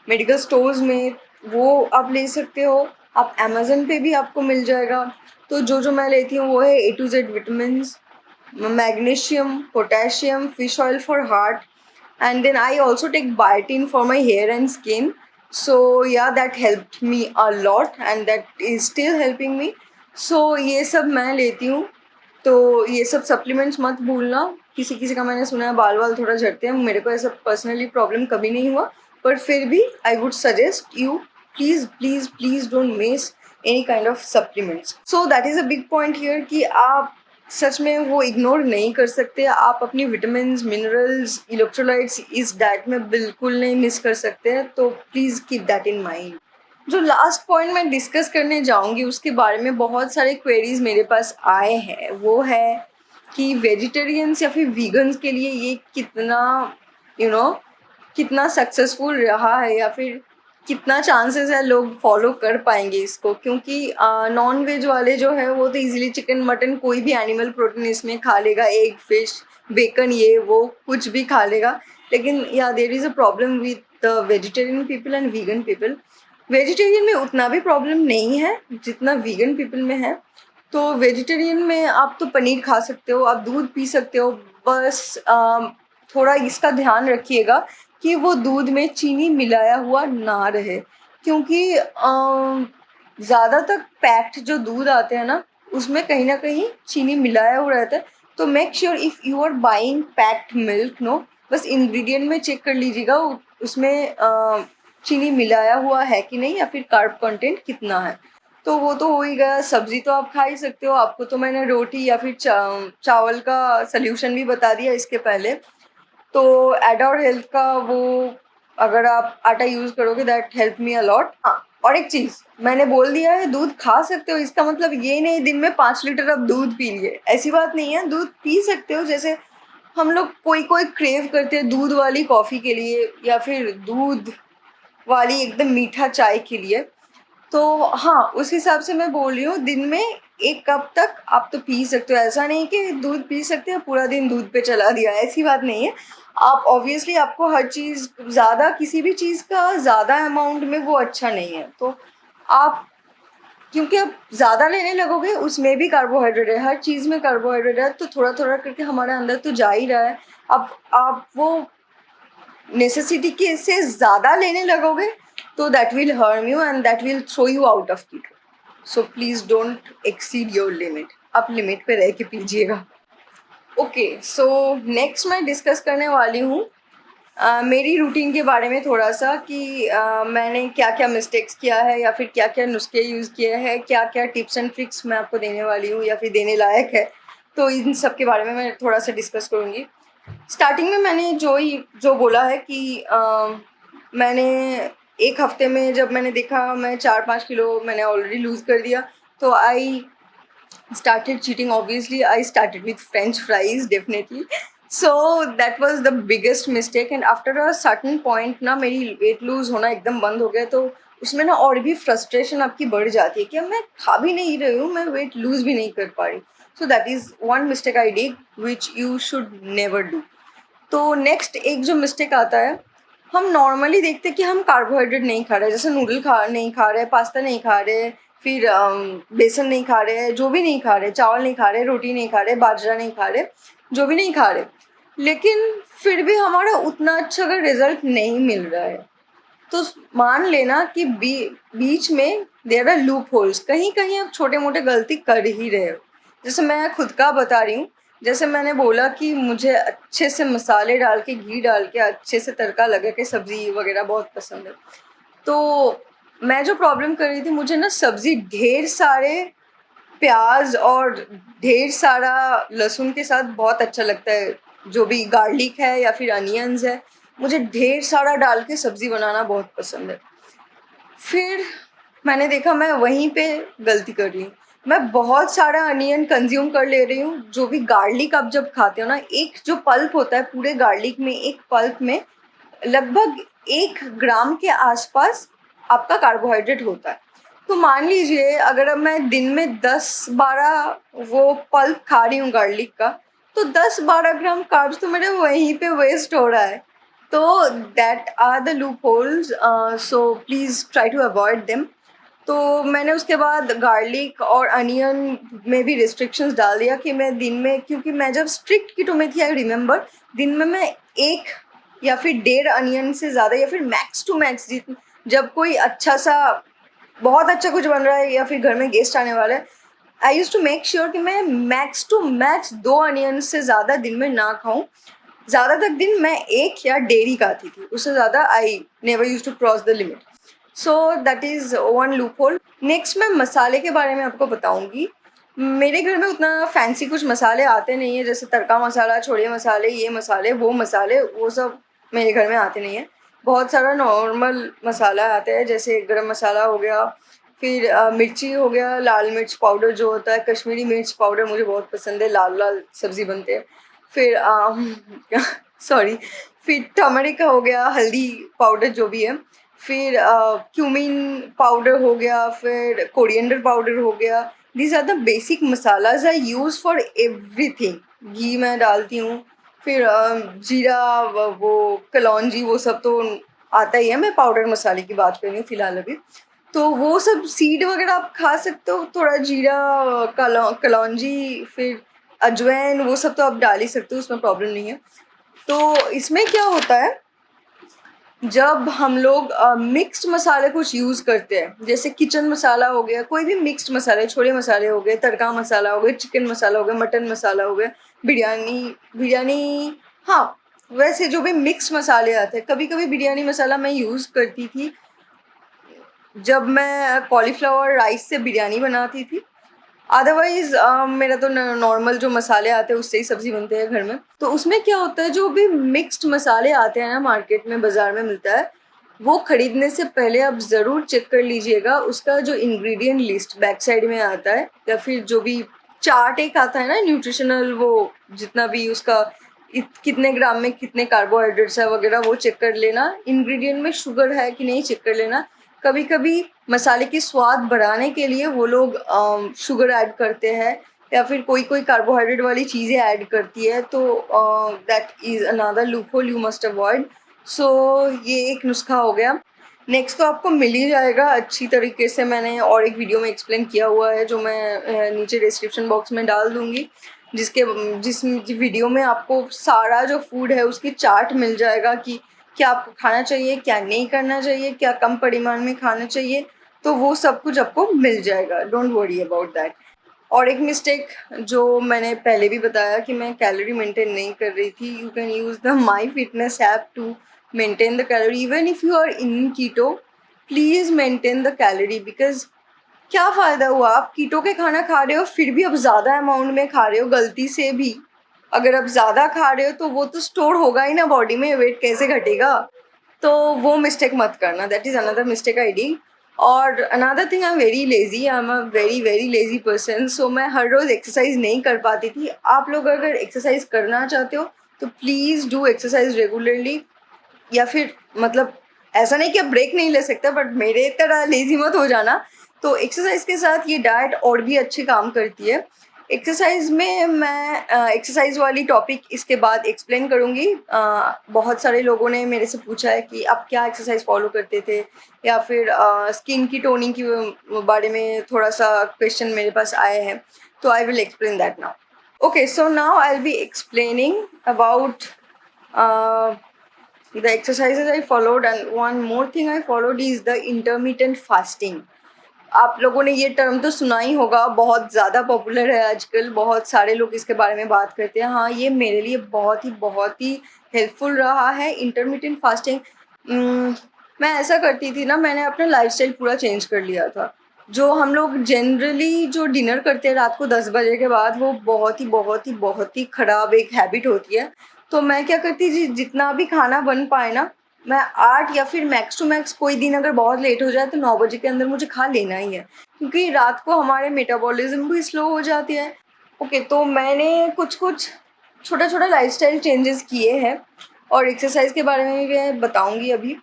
मेडिकल स्टोर्स में, वो आप ले सकते हो। आप अमेज़न पे भी आपको मिल जाएगा। तो जो मैं लेती हूँ वो है A to Z vitamins, magnesium, potassium, fish oil for heart, and then I also take biotin for my hair and skin. So yeah, that helped me a lot and that is still helping me. So ये सब मैं लेती हूँ। तो ये सब supplements मत भूलना। किसी किसी का मैंने सुना है बाल वाल थोड़ा झड़ते हैं, मेरे को ऐसा पर्सनली प्रॉब्लम कभी नहीं हुआ, पर फिर भी I would suggest you please please please don't miss any kind of supplements. So that is a big point here कि आप सच में वो इग्नोर नहीं कर सकते। आप अपनी विटामिन्स, मिनरल्स, इलेक्ट्रोलाइट्स इस डाइट में बिल्कुल नहीं मिस कर सकते हैं। तो please keep that in mind. जो लास्ट पॉइंट मैं डिस्कस करने जाऊंगी उसके बारे में बहुत सारे क्वेरीज मेरे पास आए हैं, वो है कि वेजिटेरियंस या फिर वीगन्स के लिए ये कितना यू नो कितना सक्सेसफुल रहा है, या फिर कितना चांसेस है लोग फॉलो कर पाएंगे इसको। क्योंकि नॉन वेज वाले जो है वो तो इजीली चिकन, मटन, कोई भी एनिमल प्रोटीन इसमें खा लेगा, एग, फिश, बेकन, ये वो कुछ भी खा लेगा। लेकिन या there is a problem with the vegetarian people and vegan people. Vegetarian में उतना भी प्रॉब्लम नहीं है जितना वीगन पीपल में है। तो वेजिटेरियन में आप तो पनीर खा सकते हो, आप दूध पी सकते हो, बस थोड़ा इसका ध्यान रखिएगा कि वो दूध में चीनी मिलाया हुआ ना रहे, क्योंकि ज़्यादातर पैक्ड जो दूध आते हैं ना उसमें कहीं ना कहीं चीनी मिलाया हुआ रहता है। तो make sure if you are buying packed milk, no, बस इंग्रेडिएंट में चेक कर लीजिएगा उसमें चीनी मिलाया हुआ है कि नहीं, या फिर कार्ब कंटेंट कितना है। तो वो तो हो ही गया। सब्जी तो आप खा ही सकते हो, आपको तो मैंने रोटी या फिर चावल का सल्यूशन भी बता दिया इसके पहले। तो एडोर हेल्थ का वो, अगर आप आटा यूज़ करोगे दैट हेल्प मी अलॉट। हाँ, और एक चीज़ मैंने बोल दिया है दूध खा सकते हो, इसका मतलब ये नहीं दिन में 5 लीटर आप दूध पी लिए, ऐसी बात नहीं है। दूध पी सकते हो, जैसे हम लोग कोई कोई क्रेव करते हैं दूध वाली कॉफ़ी के लिए या फिर दूध वाली एकदम मीठा चाय के लिए। तो हाँ, उस हिसाब से मैं बोल रही हूँ दिन में 1 कप तक आप तो पी सकते हो। ऐसा नहीं कि दूध पी सकते हैं पूरा दिन दूध पे चला दिया, ऐसी बात नहीं है। आप ऑब्वियसली आपको हर चीज़ ज़्यादा, किसी भी चीज़ का ज़्यादा अमाउंट में वो अच्छा नहीं है। तो आप, क्योंकि आप ज़्यादा लेने लगोगे उसमें भी कार्बोहाइड्रेट है, हर चीज़ में कार्बोहाइड्रेट है, तो थोड़ा थोड़ा करके हमारे अंदर तो जा ही रहा है। अब आप वो नेसेसिटी के से ज़्यादा लेने लगोगे तो that will harm you and that will throw you out of keto. So please don't exceed your limit. आप लिमिट पे रह के पीजिएगा। ओके, सो नेक्स्ट मैं डिस्कस करने वाली हूँ मेरी रूटीन के बारे में थोड़ा सा कि मैंने क्या क्या मिस्टेक्स किया है या फिर क्या क्या नुस्खे यूज़ किए हैं, क्या क्या टिप्स एंड ट्रिक्स मैं आपको देने वाली हूँ या फिर देने लायक है। तो इन सब के बारे में मैं थोड़ा सा डिस्कस करूँगी। स्टार्टिंग में मैंने जो बोला है कि मैंने 1 हफ्ते में जब मैंने देखा मैं 4-5 किलो मैंने ऑलरेडी लूज़ कर दिया, तो आई started cheating. Obviously I started with french fries, definitely. So that was the biggest mistake, and after a certain point ना मेरी वेट लूज होना एकदम बंद हो गया। तो उसमें ना और भी फ्रस्ट्रेशन आपकी बढ़ जाती है कि अब मैं खा भी नहीं रही हूँ, मैं वेट लूज भी नहीं कर पा रही। सो that is one mistake I did which you should never do. तो नेक्स्ट एक जो मिस्टेक आता है, हम नॉर्मली देखते हैं कि हम कार्बोहाइड्रेट नहीं खा रहे, जैसे नूडल नहीं खा रहे, पास्ता नहीं खा रहे, फिर बेसन नहीं खा रहे, जो भी नहीं खा रहे, चावल नहीं खा रहे, रोटी नहीं खा रहे, बाजरा नहीं खा रहे, जो भी नहीं खा रहे, लेकिन फिर भी हमारा उतना अच्छा अगर रिजल्ट नहीं मिल रहा है तो मान लेना कि बीच में देयर आर लूप होल्स, कहीं कहीं आप छोटे मोटे गलती कर ही रहे हो। जैसे मैं खुद का बता रही हूँ, जैसे मैंने बोला कि मुझे अच्छे से मसाले डाल के, घी डाल के, अच्छे से तड़का लगा के सब्ज़ी वगैरह बहुत पसंद है। तो मैं जो प्रॉब्लम कर रही थी, मुझे ना सब्ज़ी ढेर सारे प्याज और ढेर सारा लहसुन के साथ बहुत अच्छा लगता है, जो भी गार्लिक है या फिर अनियंस है, मुझे ढेर सारा डाल के सब्ज़ी बनाना बहुत पसंद है। फिर मैंने देखा मैं वहीं पे गलती कर रही हूँ। मैं बहुत सारा अनियन कंज्यूम कर ले रही हूँ। जो भी गार्लिक आप जब खाते हो ना, एक जो पल्प होता है पूरे गार्लिक में, एक पल्प में लगभग 1 ग्राम के आसपास आपका कार्बोहाइड्रेट होता है। तो मान लीजिए अगर अब मैं दिन में 10-12 वो पल्प खा रही हूँ गार्लिक का, तो 10-12 ग्राम कार्ब्स तो मेरे वहीं पे वेस्ट हो रहा है। तो that are the loopholes, so please try to avoid them. तो मैंने उसके बाद गार्लिक और अनियन में भी रिस्ट्रिक्शंस डाल दिया कि मैं दिन में, क्योंकि मैं जब स्ट्रिक्ट कीटो में थी आई रिमेंबर, दिन में मैं 1 या फिर 1.5 अनियन से ज़्यादा, या फिर मैक्स टू मैक्स जब कोई अच्छा सा बहुत अच्छा कुछ बन रहा है या फिर घर में गेस्ट आने वाला है, आई यूज़ टू मेक श्योर कि मैं मैक्स टू मैक्स 2 अनियन से ज़्यादा दिन में ना खाऊं। ज़्यादातर दिन मैं 1 या 1.5 ही खाती थी, उससे ज़्यादा I never use to cross the limit. So that is one loophole. Next मैं मसाले के बारे में आपको बताऊंगी। मेरे घर में उतना फैंसी कुछ मसाले आते नहीं हैं, जैसे तड़का मसाला, छोले मसाले, ये मसाले वो सब मेरे घर में आते नहीं हैं। बहुत सारा नॉर्मल मसाला आता है, जैसे गरम मसाला हो गया, फिर मिर्ची हो गया, लाल मिर्च पाउडर जो होता है, कश्मीरी मिर्च पाउडर मुझे बहुत पसंद है, लाल लाल सब्ज़ी बनते हैं। फिर सॉरी, फिर टर्मरिक का हो गया, हल्दी पाउडर जो भी है, फिर क्यूमिन पाउडर हो गया, फिर कोरिएंडर पाउडर हो गया। These are the basic masalas I use for everything. घी मैं डालती हूँ, फिर जीरा, वो कलौंजी, वो सब तो आता ही है। मैं पाउडर मसाले की बात कर रही हूँ फ़िलहाल अभी। तो वो सब सीड वगैरह आप खा सकते हो, थोड़ा जीरा, कलौंजी, फिर अजवाइन, वो सब तो आप डाल ही सकते हो, उसमें प्रॉब्लम नहीं है। तो इसमें क्या होता है, जब हम लोग मिक्स्ड मसाले कुछ यूज़ करते हैं, जैसे किचन मसाला हो गया, कोई भी मिक्स्ड मसाले, छोले मसाले हो गए, तड़का मसाला हो गया, चिकन मसाला हो गया, मटन मसाला हो गया, बिरयानी, हाँ, वैसे जो भी मिक्स्ड मसाले आते हैं, कभी कभी बिरयानी मसाला मैं यूज़ करती थी जब मैं कॉलीफ्लावर राइस से बिरयानी बनाती थी। अदरवाइज़ मेरा तो नॉर्मल जो मसाले आते हैं उससे ही सब्ज़ी बनते हैं घर में। तो उसमें क्या होता है, जो भी मिक्स्ड मसाले आते हैं ना मार्केट में, बाज़ार में मिलता है, वो ख़रीदने से पहले आप ज़रूर चेक कर लीजिएगा। उसका जो इंग्रेडिएंट लिस्ट बैक साइड में आता है, या फिर जो भी चार्ट एक आता है ना न्यूट्रिशनल, वो जितना भी उसका कितने ग्राम में कितने कार्बोहाइड्रेट्स है वगैरह, वो चेक कर लेना। इंग्रेडिएंट में शुगर है कि नहीं चेक कर लेना। कभी कभी मसाले की स्वाद बढ़ाने के लिए वो लोग शुगर ऐड करते हैं, या फिर कोई कोई कार्बोहाइड्रेट वाली चीज़ें ऐड करती है, तो that is another loophole you must avoid. So ये एक नुस्खा हो गया। नेक्स्ट तो आपको मिल ही जाएगा अच्छी तरीके से, मैंने और एक वीडियो में एक्सप्लेन किया हुआ है, जो मैं नीचे डिस्क्रिप्शन बॉक्स में डाल दूँगी, जिस वीडियो में आपको सारा जो फूड है उसकी चार्ट मिल जाएगा कि क्या आपको खाना चाहिए, क्या नहीं करना चाहिए, क्या कम परिमाण में खाना चाहिए। तो वो सब कुछ आपको मिल जाएगा, डोंट वरी अबाउट दैट। और एक मिस्टेक जो मैंने पहले भी बताया कि मैं कैलोरी मेंटेन नहीं कर रही थी, you can use the my fitness app to maintain the calorie. Even if you are in keto, please maintain the calorie, because क्या फ़ायदा हुआ, आप कीटो के खाना खा रहे हो फिर भी आप ज़्यादा अमाउंट में खा रहे हो गलती से भी। अगर आप ज़्यादा खा रहे हो तो वो तो स्टोर होगा ही ना बॉडी में, वेट कैसे घटेगा। तो वो मिस्टेक मत करना, that is another mistake I did. और another thing, I am very lazy, I am a very very lazy person. So मैं हर रोज़ एक्सरसाइज नहीं कर पाती थी। आप लोग अगर एक्सरसाइज करना चाहते हो तो प्लीज़ डू एक्सरसाइज रेगुलरली, या फिर मतलब ऐसा नहीं कि आप ब्रेक नहीं ले सकते, बट मेरे तरह लेज़ी मत हो जाना। तो एक्सरसाइज के साथ ये डाइट और भी अच्छी काम करती है। एक्सरसाइज में मैं एक्सरसाइज वाली टॉपिक इसके बाद एक्सप्लेन करूँगी। बहुत सारे लोगों ने मेरे से पूछा है कि आप क्या एक्सरसाइज फॉलो करते थे, या फिर स्किन की टोनिंग के बारे में थोड़ा सा क्वेश्चन मेरे पास आए हैं, तो I will explain that now. Okay, so now I will be explaining about the exercises I followed, and one more thing I followed is the intermittent fasting. आप लोगों ने ये टर्म तो सुना ही होगा, बहुत ज़्यादा पॉपुलर है आजकल, बहुत सारे लोग इसके बारे में बात करते हैं। हाँ, ये मेरे लिए बहुत ही हेल्पफुल रहा है इंटरमिटेंट फास्टिंग। मैं ऐसा करती थी ना, मैंने अपना लाइफस्टाइल पूरा चेंज कर लिया था। जो हम लोग जनरली जो डिनर करते हैं रात को 10 बजे के बाद, वो बहुत ही ख़राब एक हैबिट होती है। तो मैं क्या करती थी, जितना भी खाना बन पाए ना, मैं 8 या फिर मैक्स टू मैक्स कोई दिन अगर बहुत लेट हो जाए तो 9 बजे के अंदर मुझे खा लेना ही है, क्योंकि रात को हमारे मेटाबॉलिज्म भी स्लो हो जाती है। ओके, तो मैंने कुछ-कुछ छोटा-छोटा लाइफ़स्टाइल चेंजेस किए हैं और एक्सरसाइज़ के बारे में भी मैं बताऊँगी अभी।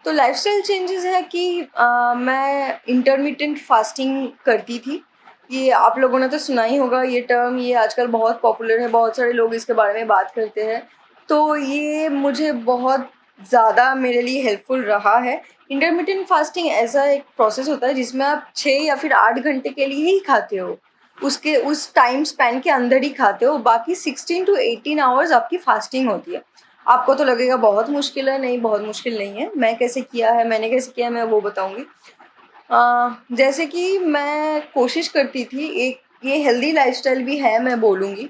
तो लाइफ़स्टाइल चेंजेस है कि मैं इंटरमिटेंट फास्टिंग करती थी। ये आप लोगों ने तो सुना ही होगा ये टर्म, ये आजकल बहुत पॉपुलर है, बहुत सारे लोग इसके बारे में बात करते हैं। तो ये मुझे बहुत ज़्यादा मेरे लिए हेल्पफुल रहा है। इंटरमिटेंट फास्टिंग ऐसा एक प्रोसेस होता है जिसमें आप 6 या फिर 8 घंटे के लिए ही खाते हो। उसके उस टाइम स्पैन के अंदर ही खाते हो, बाकी 16 टू 18 आवर्स आपकी फास्टिंग होती है। आपको तो लगेगा बहुत मुश्किल है, नहीं बहुत मुश्किल नहीं है। मैंने कैसे किया है मैं वो बताऊँगी। जैसे कि मैं कोशिश करती थी, एक ये हेल्दी लाइफ़स्टाइल भी है मैं बोलूँगी,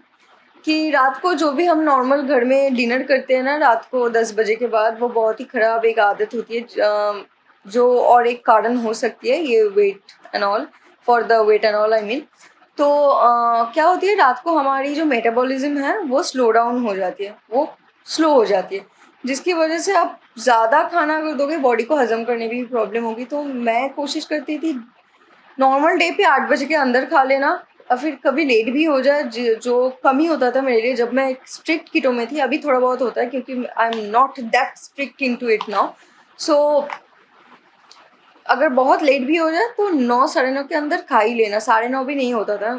कि रात को जो भी हम नॉर्मल घर में डिनर करते हैं ना रात को 10 बजे के बाद, वो बहुत ही ख़राब एक आदत होती है, जो और एक कारण हो सकती है ये weight and all, for the weight and all I mean. तो क्या होती है, रात को हमारी जो मेटाबॉलिज्म है वो स्लो डाउन हो जाती है, वो स्लो हो जाती है, जिसकी वजह से आप ज़्यादा खाना अगर दोगे बॉडी को हज़म करने में भी प्रॉब्लम होगी। तो मैं कोशिश करती थी नॉर्मल डे पे 8 बजे के अंदर खा लेना, और फिर कभी लेट भी हो जाए, जो कम ही होता था मेरे लिए जब मैं एक स्ट्रिक्ट कीटो में थी। अभी थोड़ा बहुत होता है क्योंकि I am not that strict into it now. So अगर बहुत लेट भी हो जाए तो 9 साढ़े 9 के अंदर खा ही लेना, साढ़े 9 भी नहीं होता था।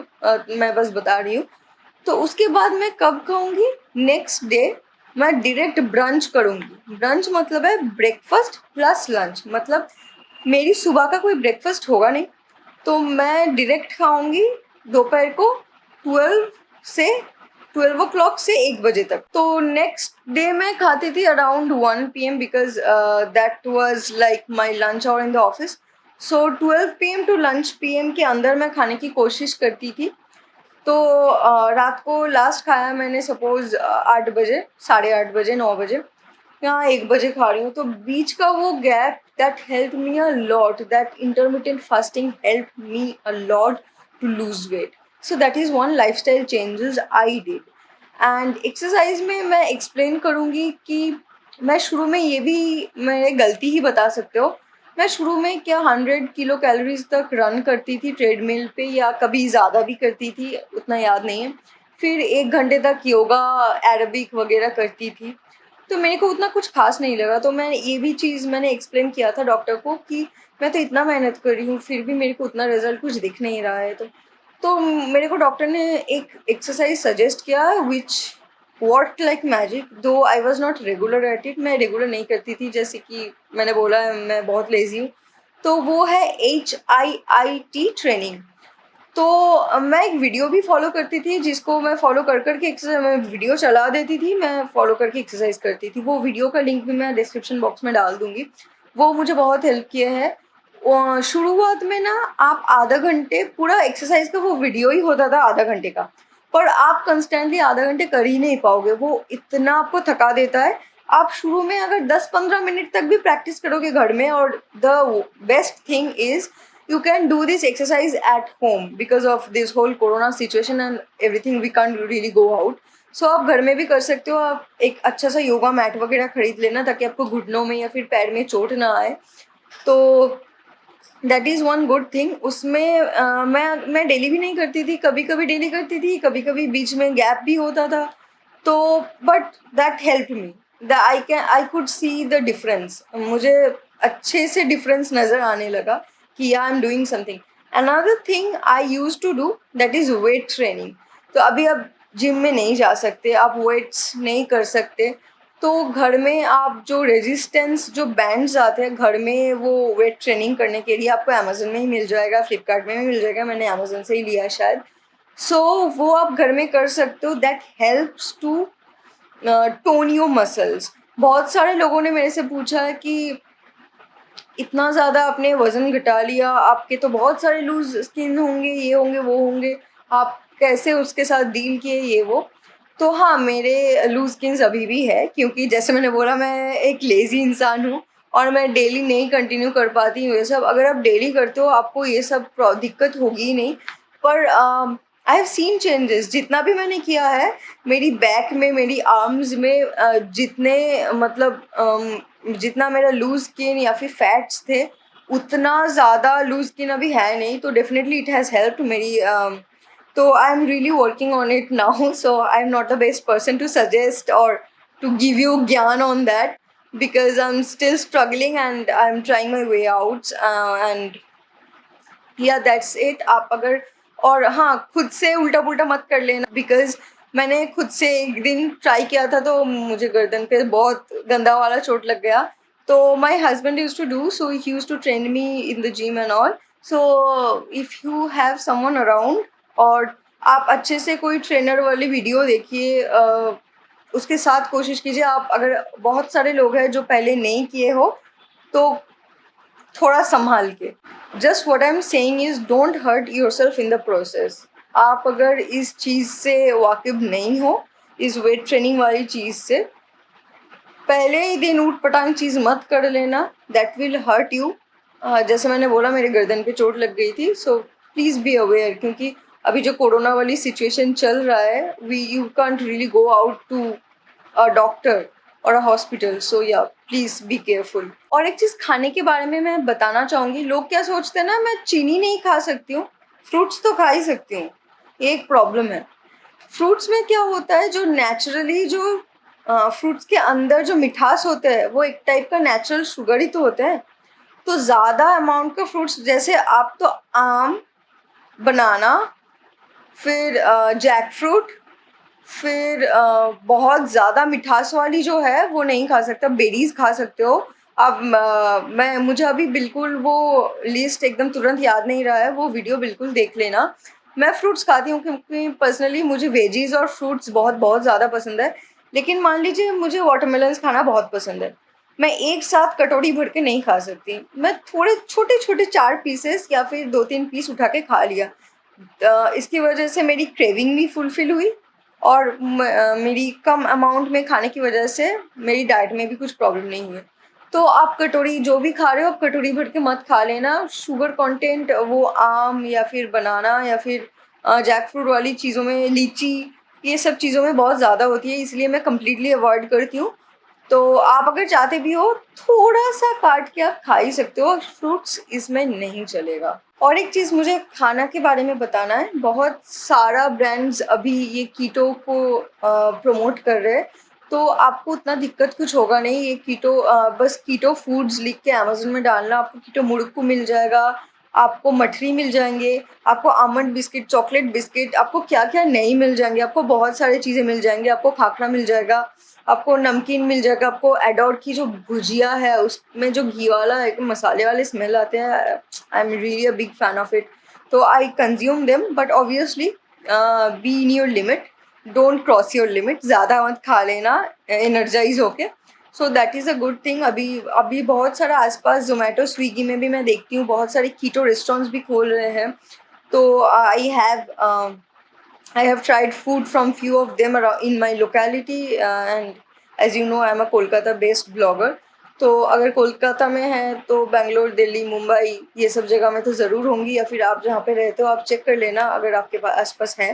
मैं बस बता रही हूँ। तो उसके बाद मैं कब खाऊंगी, नेक्स्ट डे मैं डायरेक्ट ब्रंच करूँगी। ब्रंच मतलब है ब्रेकफास्ट प्लस लंच, मतलब मेरी सुबह का कोई ब्रेकफास्ट होगा नहीं, तो मैं डायरेक्ट खाऊंगी दोपहर को 12 से 12 o'clock से 1 बजे तक। तो नेक्स्ट डे मैं खाती थी around 1 PM because that was like my lunch hour in the office. So 12 PM to lunch PM के अंदर मैं खाने की कोशिश करती थी। तो रात को लास्ट खाया मैंने सपोज़ 8 बजे, साढ़े 8 बजे, 9 बजे, या 1 बजे खा रही हूँ। तो बीच का वो gap that helped me a lot, that intermittent fasting helped me a lot to lose weight. So that is one lifestyle changes I did. And exercise में मैं एक्सप्लेन करूँगी कि मैं शुरू में ये भी मेरे गलती ही बता सकते हो, मैं शुरू में क्या 100 किलो कैलोरीज तक रन करती थी ट्रेडमिल पे, या कभी ज़्यादा भी करती थी, उतना याद नहीं है। फिर 1 घंटे तक योगा एरोबिक वगैरह करती थी, तो मेरे को उतना कुछ खास नहीं लगा। तो मैं ये भी चीज़ मैंने एक्सप्लेन किया था डॉक्टर को कि मैं तो इतना मेहनत कर रही हूँ फिर भी मेरे को उतना रिजल्ट कुछ दिख नहीं रहा है। तो मेरे को डॉक्टर ने एक एक्सरसाइज सजेस्ट किया विच वर्कड लाइक मैजिक, दो I was not regular at it. मैं रेगुलर नहीं करती थी, जैसे कि मैंने बोला मैं बहुत लेजी हूँ। तो वो है HIIT ट्रेनिंग। तो मैं एक वीडियो भी फॉलो करती थी, जिसको मैं फॉलो कर कर के एक्सरसाइज, मैं वीडियो चला देती थी, मैं फॉलो करके एक्सरसाइज करती थी। वो वीडियो का लिंक भी मैं डिस्क्रिप्शन बॉक्स में डाल दूंगी। वो मुझे बहुत हेल्प किया है। शुरुआत में ना आप आधा घंटे पूरा एक्सरसाइज का वो वीडियो ही होता था आधा घंटे का, पर आप कंस्टेंटली आधा घंटे कर ही नहीं पाओगे, वो इतना आपको थका देता है। आप शुरू में अगर 10-15 मिनट तक भी प्रैक्टिस करोगे घर में, और the best thing is you can do this exercise at home because of this whole corona situation and everything, we can't really go out. So आप घर में भी कर सकते हो। आप एक अच्छा सा योगा मैट वगैरह खरीद लेना ताकि आपको घुटनों में या फिर पैर में चोट ना आए। तो that is one good thing. उसमें मैं डेली भी नहीं करती थी, कभी कभी डेली करती थी, कभी कभी बीच में गैप भी होता था। तो but that help me, the I could see the difference, मुझे अच्छे से डिफरेंस नज़र आने लगा कि I am doing something. Another thing I use to do that is weight training. तो अभी आप जिम में नहीं जा सकते, आप वेट्स नहीं कर सकते, तो घर में आप जो रेजिस्टेंस जो बैंड्स आते हैं घर में, वो वेट ट्रेनिंग करने के लिए आपको अमेजोन में ही मिल जाएगा, फ्लिपकार्ट में भी मिल जाएगा, मैंने अमेजोन से ही लिया है शायद। सो वो आप घर में कर सकते हो, that helps to tone your muscles. बहुत सारे लोगों ने मेरे से पूछा है कि इतना ज़्यादा आपने वज़न घटा लिया, आपके तो बहुत सारे लूज़ स्किन होंगे, ये होंगे, वो होंगे, आप कैसे उसके साथ डील किए, ये वो। तो हाँ, मेरे लूज़ स्किन्स अभी भी है, क्योंकि जैसे मैंने बोला मैं एक लेज़ी इंसान हूँ और मैं डेली नहीं कंटिन्यू कर पाती हूँ ये सब। अगर आप डेली करते हो आपको ये सब दिक्कत होगी ही नहीं। पर आई हैव सीन चेंजेस। जितना भी मैंने किया है, मेरी बैक में, मेरी आर्म्स में जितने मतलब जितना मेरा लूज स्किन या फिर फैट्स थे, उतना ज़्यादा लूज स्किन अभी है नहीं। तो डेफिनेटली इट हैज़ हेल्प मेरी तो I am really working on it now. So I am not the best person to suggest और टू गिव यू ज्ञान on that, because I'm still struggling and I'm trying my way out and yeah, that's it. आप अगर और हाँ, खुद से उल्टा पुल्टा मत कर लेना, बिकॉज मैंने खुद से एक दिन ट्राई किया था तो मुझे गर्दन पे बहुत गंदा वाला चोट लग गया। तो my husband use to do, so he use to train me in the gym and all. So if you have someone around और आप अच्छे से कोई ट्रेनर वाली वीडियो देखिए, उसके साथ कोशिश कीजिए। आप अगर बहुत सारे लोग हैं जो पहले नहीं किए हो तो थोड़ा संभाल के। Just what I am saying is don't hurt yourself in the process. आप अगर इस चीज़ से वाकिफ नहीं हो, इस वेट ट्रेनिंग वाली चीज़ से, पहले ही दिन ऊट पटांग चीज़ मत कर लेना, दैट विल हर्ट यू। जैसे मैंने बोला, मेरे गर्दन पे चोट लग गई थी। सो प्लीज़ बी अवेयर, क्योंकि अभी जो कोरोना वाली सिचुएशन चल रहा है, you can't really go out to a doctor or a hospital. सो या प्लीज़ बी केयरफुल। और एक चीज़ खाने के बारे में मैं बताना चाहूँगी। लोग क्या सोचते हैं ना, मैं चीनी नहीं खा सकती हूँ, फ्रूट्स तो खा ही सकती हूँ। ये एक प्रॉब्लम है। फ्रूट्स में क्या होता है, जो नेचुरली जो फ्रूट्स के अंदर जो मिठास होते हैं, वो एक टाइप का नेचुरल शुगर ही तो होते हैं। तो ज़्यादा अमाउंट का फ्रूट्स, जैसे आप तो आम, बनाना, फिर जैक फ्रूट, फिर बहुत ज़्यादा मिठास वाली जो है वो नहीं खा सकता। बेरीज खा सकते हो आप। मैं मुझे अभी बिल्कुल वो लिस्ट एकदम तुरंत याद नहीं रहा है, वो वीडियो बिल्कुल देख लेना। मैं फ्रूट्स खाती हूँ क्योंकि पर्सनली मुझे वेजीज और फ्रूट्स बहुत बहुत ज़्यादा पसंद है। लेकिन मान लीजिए मुझे वाटरमेलन्स खाना बहुत पसंद है, मैं एक साथ कटोरी भर के नहीं खा सकती। मैं थोड़े छोटे छोटे 4 पीसेस या फिर 2-3 पीस उठा के खा लिया। इसकी वजह से मेरी क्रेविंग भी फुलफिल हुई और मेरी कम अमाउंट में खाने की वजह से मेरी डाइट में भी कुछ प्रॉब्लम नहीं हुई। तो आप कटोरी जो भी खा रहे हो, आप कटोरी भर के मत खा लेना। शुगर कंटेंट वो आम या फिर बनाना या फिर जैक फ्रूट वाली चीज़ों में, लीची, ये सब चीज़ों में बहुत ज़्यादा होती है, इसलिए मैं कम्प्लीटली अवॉइड करती हूँ। तो आप अगर चाहते भी हो, थोड़ा सा काट के आप खा ही सकते हो, फ्रूट्स इसमें नहीं चलेगा। और एक चीज़ मुझे खाना के बारे में बताना है। बहुत सारा ब्रांड्स अभी ये कीटो को प्रमोट कर रहे हैं, तो आपको उतना दिक्कत कुछ होगा नहीं। ये कीटो बस कीटो फूड्स लिख के अमेज़न में डालना, आपको कीटो मुड़क्कू मिल जाएगा, आपको मठरी मिल जाएंगे, आपको आमंड बिस्किट, चॉकलेट बिस्किट, आपको क्या क्या नहीं मिल जाएंगे, आपको बहुत सारी चीज़ें मिल जाएंगी। आपको खाखरा मिल जाएगा, आपको नमकीन मिल जाएगा, आपको एडोर की जो भुजिया है उसमें जो घी वाला एक मसाले वाले स्मेल आते हैं, I am really a big fan of it. तो I consume them, but obviously be in your limit, don't cross your limit. ज़्यादा मत खा लेना एनर्जाइज होके। So that is a good thing. अभी अभी बहुत सारा आसपास जोमेटो, स्विगी में भी मैं देखती हूँ बहुत सारे कीटो रेस्टोरेंट्स भी खोल रहे हैं। तो I have tried food from few of them around in my locality, and as you know, I am a Kolkata-based blogger. तो अगर कोलकाता में है तो बेंगलोर, दिल्ली, मुंबई, ये सब जगह में तो ज़रूर होंगी, या फिर आप जहाँ पे रहते हो आप चेक कर लेना अगर आपके पास आसपास है।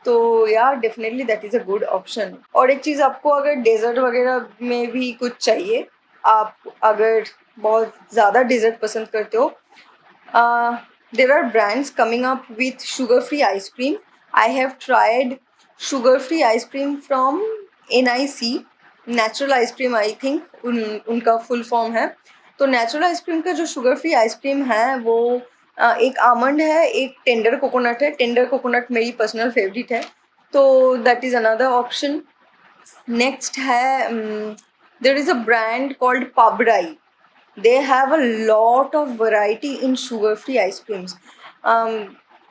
तो या definitely that is a good option. और एक चीज़, आपको अगर डेजर्ट वगैरह में भी कुछ चाहिए, आप अगर बहुत ज़्यादा डेजर्ट पसंद करते हो, there are brands coming up with sugar-free ice cream. I have tried sugar-free ice cream from NIC, natural ice cream, I think उनका फुल फॉर्म है। तो नेचुरल आइसक्रीम का जो शुगर फ्री आइसक्रीम है वो एक आमंड है, एक टेंडर कोकोनट है। टेंडर कोकोनट मेरी पर्सनल फेवरेट है, तो that is another option. Next है, there is a brand called पाबड़ाई। They have a lot of variety in sugar-free ice creams.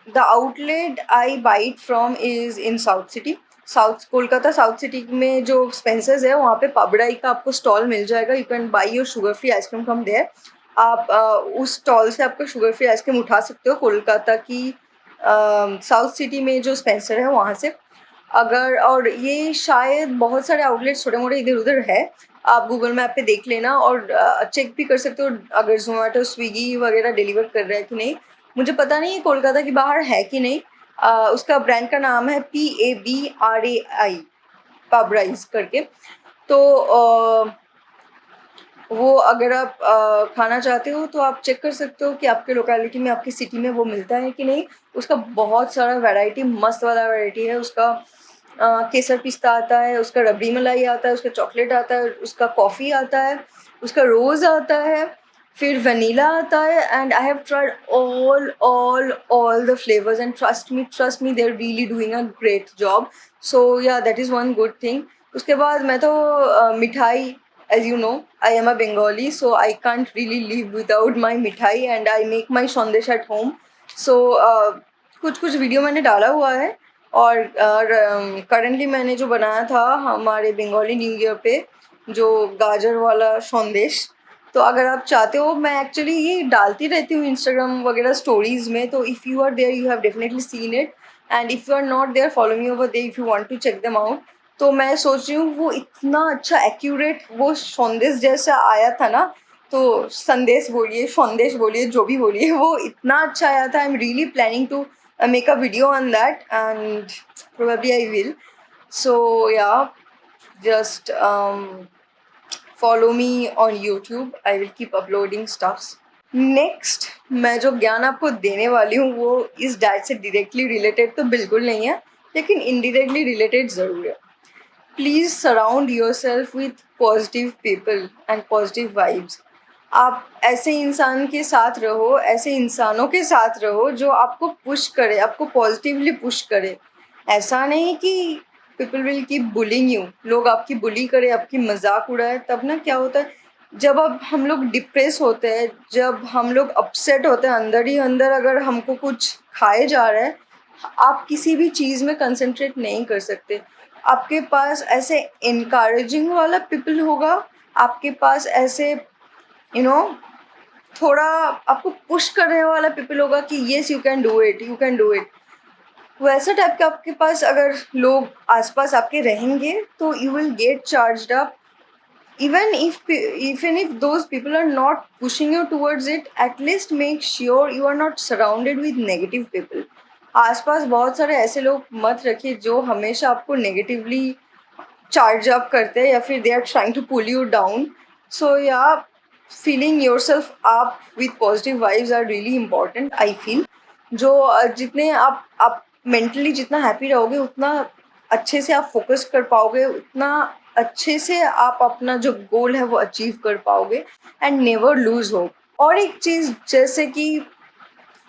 The outlet I buy it from is in South City. South Kolkata south city में जो Spencer's है वहाँ पे पाबड़ाई का आपको stall मिल जाएगा। You can buy your sugar free ice cream from there. आप उस स्टॉल से आपको शुगर फ्री आइसक्रीम उठा सकते हो, कोलकाता की साउथ सिटी में जो स्पेंसर है वहाँ से। अगर, और ये शायद बहुत सारे आउटलेट्स छोटे मोटे इधर उधर है, आप गूगल मैप पे देख लेना और चेक भी कर सकते हो अगर जोमेटो, स्विगी वगैरह डिलीवर कर रहा है कि नहीं। मुझे पता नहीं कोलकाता के बाहर है कि नहीं, उसका ब्रांड का नाम है PABRAI, पाबराइज करके। तो वो अगर आप खाना चाहते हो तो आप चेक कर सकते हो कि आपके लोकेलिटी में, आपकी सिटी में वो मिलता है कि नहीं। उसका बहुत सारा वैरायटी, मस्त वाला वैरायटी है उसका। केसर पिस्ता आता है, उसका रबड़ी मलाई आता है, उसका चॉकलेट आता है, उसका कॉफ़ी आता है, उसका रोज़ आता है, फिर वनीला आता है। And I have tried all the flavours and trust me they are really doing a great job. So yeah that is one good thing. उसके बाद मैं तो मिठाई, as you know, I am a Bengali, so I can't really live without my mithai, and I make my संदेश at home. So कुछ कुछ video मैंने डाला हुआ है, और करंटली मैंने जो बनाया था हमारे बंगाली न्यू ईयर पे, जो गाजर वाला संदेश। तो अगर आप चाहते हो, मैं एक्चुअली ये डालती रहती हूँ इंस्टाग्राम वगैरह स्टोरीज़ में, तो if you are there you have definitely seen it, and if you are not there follow me over there if you want to check them out. तो मैं सोच रही हूँ वो इतना अच्छा एक्यूरेट वो संदेश जैसा आया था ना, तो संदेश बोलिए, संदेश बोलिए, जो भी बोलिए, वो इतना अच्छा आया था। I am really planning to make a video on that, and probably I will. So yeah, just follow me on YouTube. I will keep uploading stuffs. Next, मैं जो ज्ञान आपको देने वाली हूँ वो इस डाइट से डायरेक्टली रिलेटेड तो बिल्कुल नहीं है, लेकिन इनडायरेक्टली रिलेटेड ज़रूर है। Please surround your self with positive people and positive vibes. आप ऐसे इंसान के साथ रहो, ऐसे इंसानों के साथ रहो जो आपको पुश करे, आपको पॉजिटिवली पुश करे। ऐसा नहीं कि people will keep bullying you, लोग आपकी बुली करे, आपकी मजाक उड़ाए। तब ना क्या होता है, जब अब हम लोग डिप्रेस होते हैं, जब हम लोग अपसेट होते हैं अंदर ही अंदर, अगर हमको कुछ खाए जा रहा है, आप किसी भी चीज़ में कंसंट्रेट नहीं कर सकते। आपके पास ऐसे इनकरेजिंग वाला पीपल होगा, आपके पास ऐसे थोड़ा आपको पुश करने वाला पीपल होगा कि yes you can do it, you can do it. वैसा टाइप के आपके पास अगर लोग आसपास आपके रहेंगे तो you will get charged up. Even if those people are not pushing you towards it, at least make sure you are not surrounded with negative people. आसपास बहुत सारे ऐसे लोग मत रखिए जो हमेशा आपको नेगेटिवली चार्ज अप करते हैं, या फिर they are trying to pull you down. So yeah, feeling yourself up with positive vibes are really important, I feel. जो जितने आप मेंटली जितना हैप्पी रहोगे, उतना अच्छे से आप फोकस कर पाओगे, उतना अच्छे से आप अपना जो गोल है वो अचीव कर पाओगे, एंड नेवर लूज होप। और एक चीज़, जैसे कि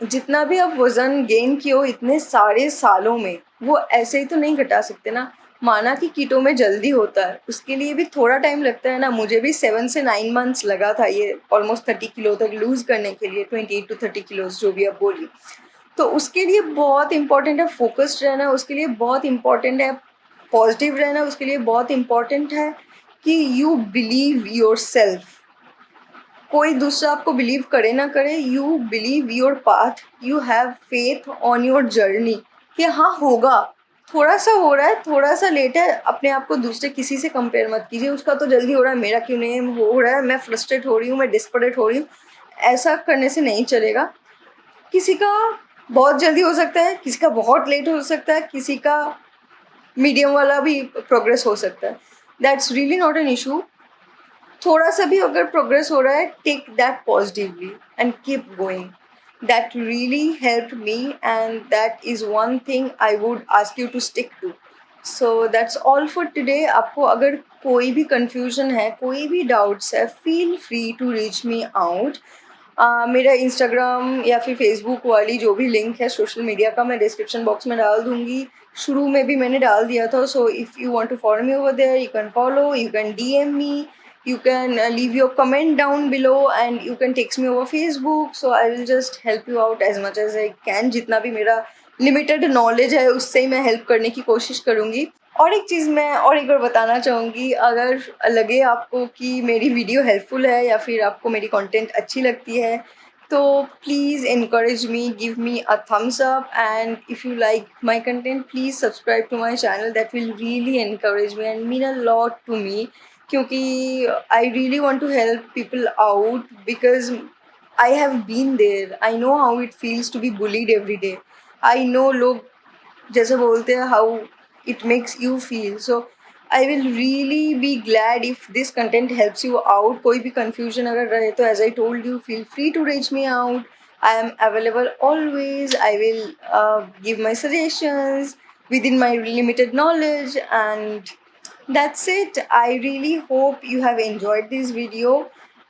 जितना भी आप वज़न गेन किए हो इतने सारे सालों में, वो ऐसे ही तो नहीं घटा सकते ना। माना कि कीटो में जल्दी होता है, उसके लिए भी थोड़ा टाइम लगता है ना। मुझे भी 7 से 9 मंथ्स लगा था ये ऑलमोस्ट 30 किलो तक लूज़ करने के लिए, 28 to 30 किलोज जो भी आप बोली। तो उसके लिए बहुत इंपॉर्टेंट है फोकस्ड रहना, उसके लिए बहुत इंपॉर्टेंट है पॉजिटिव रहना, उसके लिए बहुत इंपॉर्टेंट है कि यू बिलीव योर सेल्फ। कोई दूसरा आपको बिलीव करे ना करे, you believe your path, you have faith on your journey कि हाँ होगा। थोड़ा सा हो रहा है, थोड़ा सा लेट है, अपने आप को दूसरे किसी से कंपेयर मत कीजिए। उसका तो जल्दी हो रहा है, मेरा क्यों नहीं हो रहा है, मैं फ्रस्ट्रेट हो रही हूँ, मैं डिस्परेट हो रही हूँ। ऐसा करने से नहीं चलेगा। किसी का बहुत जल्दी हो सकता है, किसी का बहुत लेट हो सकता है, किसी का मीडियम वाला भी प्रोग्रेस हो सकता है। That's really not an issue. थोड़ा सा भी अगर प्रोग्रेस हो रहा है, take that positively and keep going. That really help me, and that is one thing I would ask you to stick to. So that's all for today. आपको अगर कोई भी कन्फ्यूजन है, कोई भी डाउट्स है, feel free to reach me out. मेरा Instagram या फिर फेसबुक वाली जो भी लिंक है सोशल मीडिया का, मैं डिस्क्रिप्शन बॉक्स में डाल दूँगी। शुरू में भी मैंने डाल दिया था। So if you want to follow me over there, you can follow, you can DM me, you can leave your comment down below, and you can text me over Facebook. So I will just help you out as much as I can. जितना भी मेरा limited knowledge है उससे ही मैं help करने की कोशिश करूँगी। और एक चीज़ मैं और एक बार बताना चाहूँगी, अगर लगे आपको कि मेरी वीडियो हेल्पफुल है या फिर आपको मेरी कंटेंट अच्छी लगती है, तो please encourage me, give me a thumbs up, and if you like my content, please subscribe to my channel. That will really encourage me and mean a lot to me, क्योंकि I really want to help people out, because I have been there. I know how it feels to be bullied every day. I know लोग जैसे बोलते हैं how it makes you feel. So I will really be glad if this content helps you out. कोई भी confusion अगर रहे तो as I told you, feel free to reach me out. I am available always. I will give my suggestions within my limited knowledge, and that's it. I really hope you have enjoyed this video.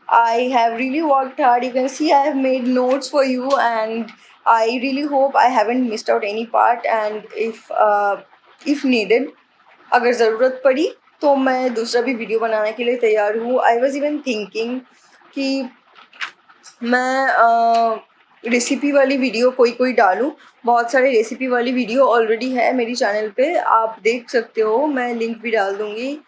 I have really worked hard. You can see I have made notes for you, and I really hope I haven't missed out any part. And if needed, अगर ज़रूरत पड़ी तो मैं दूसरा भी video बनाने के लिए तैयार हूँ. आई वॉज इवन थिंकिंग कि मैं रेसिपी वाली वीडियो कोई कोई डालूँ. बहुत सारे रेसिपी वाली वीडियो ऑलरेडी है मेरी चैनल पे, आप देख सकते हो. मैं लिंक भी डाल दूँगी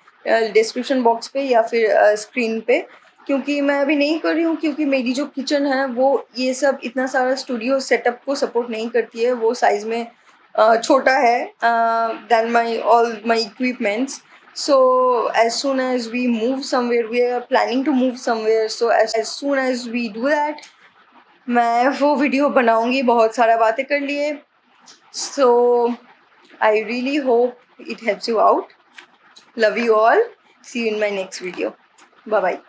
डिस्क्रिप्शन बॉक्स पे या फिर स्क्रीन पे, क्योंकि मैं अभी नहीं कर रही हूँ क्योंकि मेरी जो किचन है वो ये सब इतना सारा स्टूडियो सेटअप को सपोर्ट नहीं करती है. वो साइज़ में छोटा है then my all my equipments. So as soon as we move somewhere, we are planning to move somewhere. So as soon as we do that, मैं वो वीडियो बनाऊंगी. बहुत सारा बातें कर लिए. So I really hope it helps you out. Love you all. See you in my next video. Bye bye.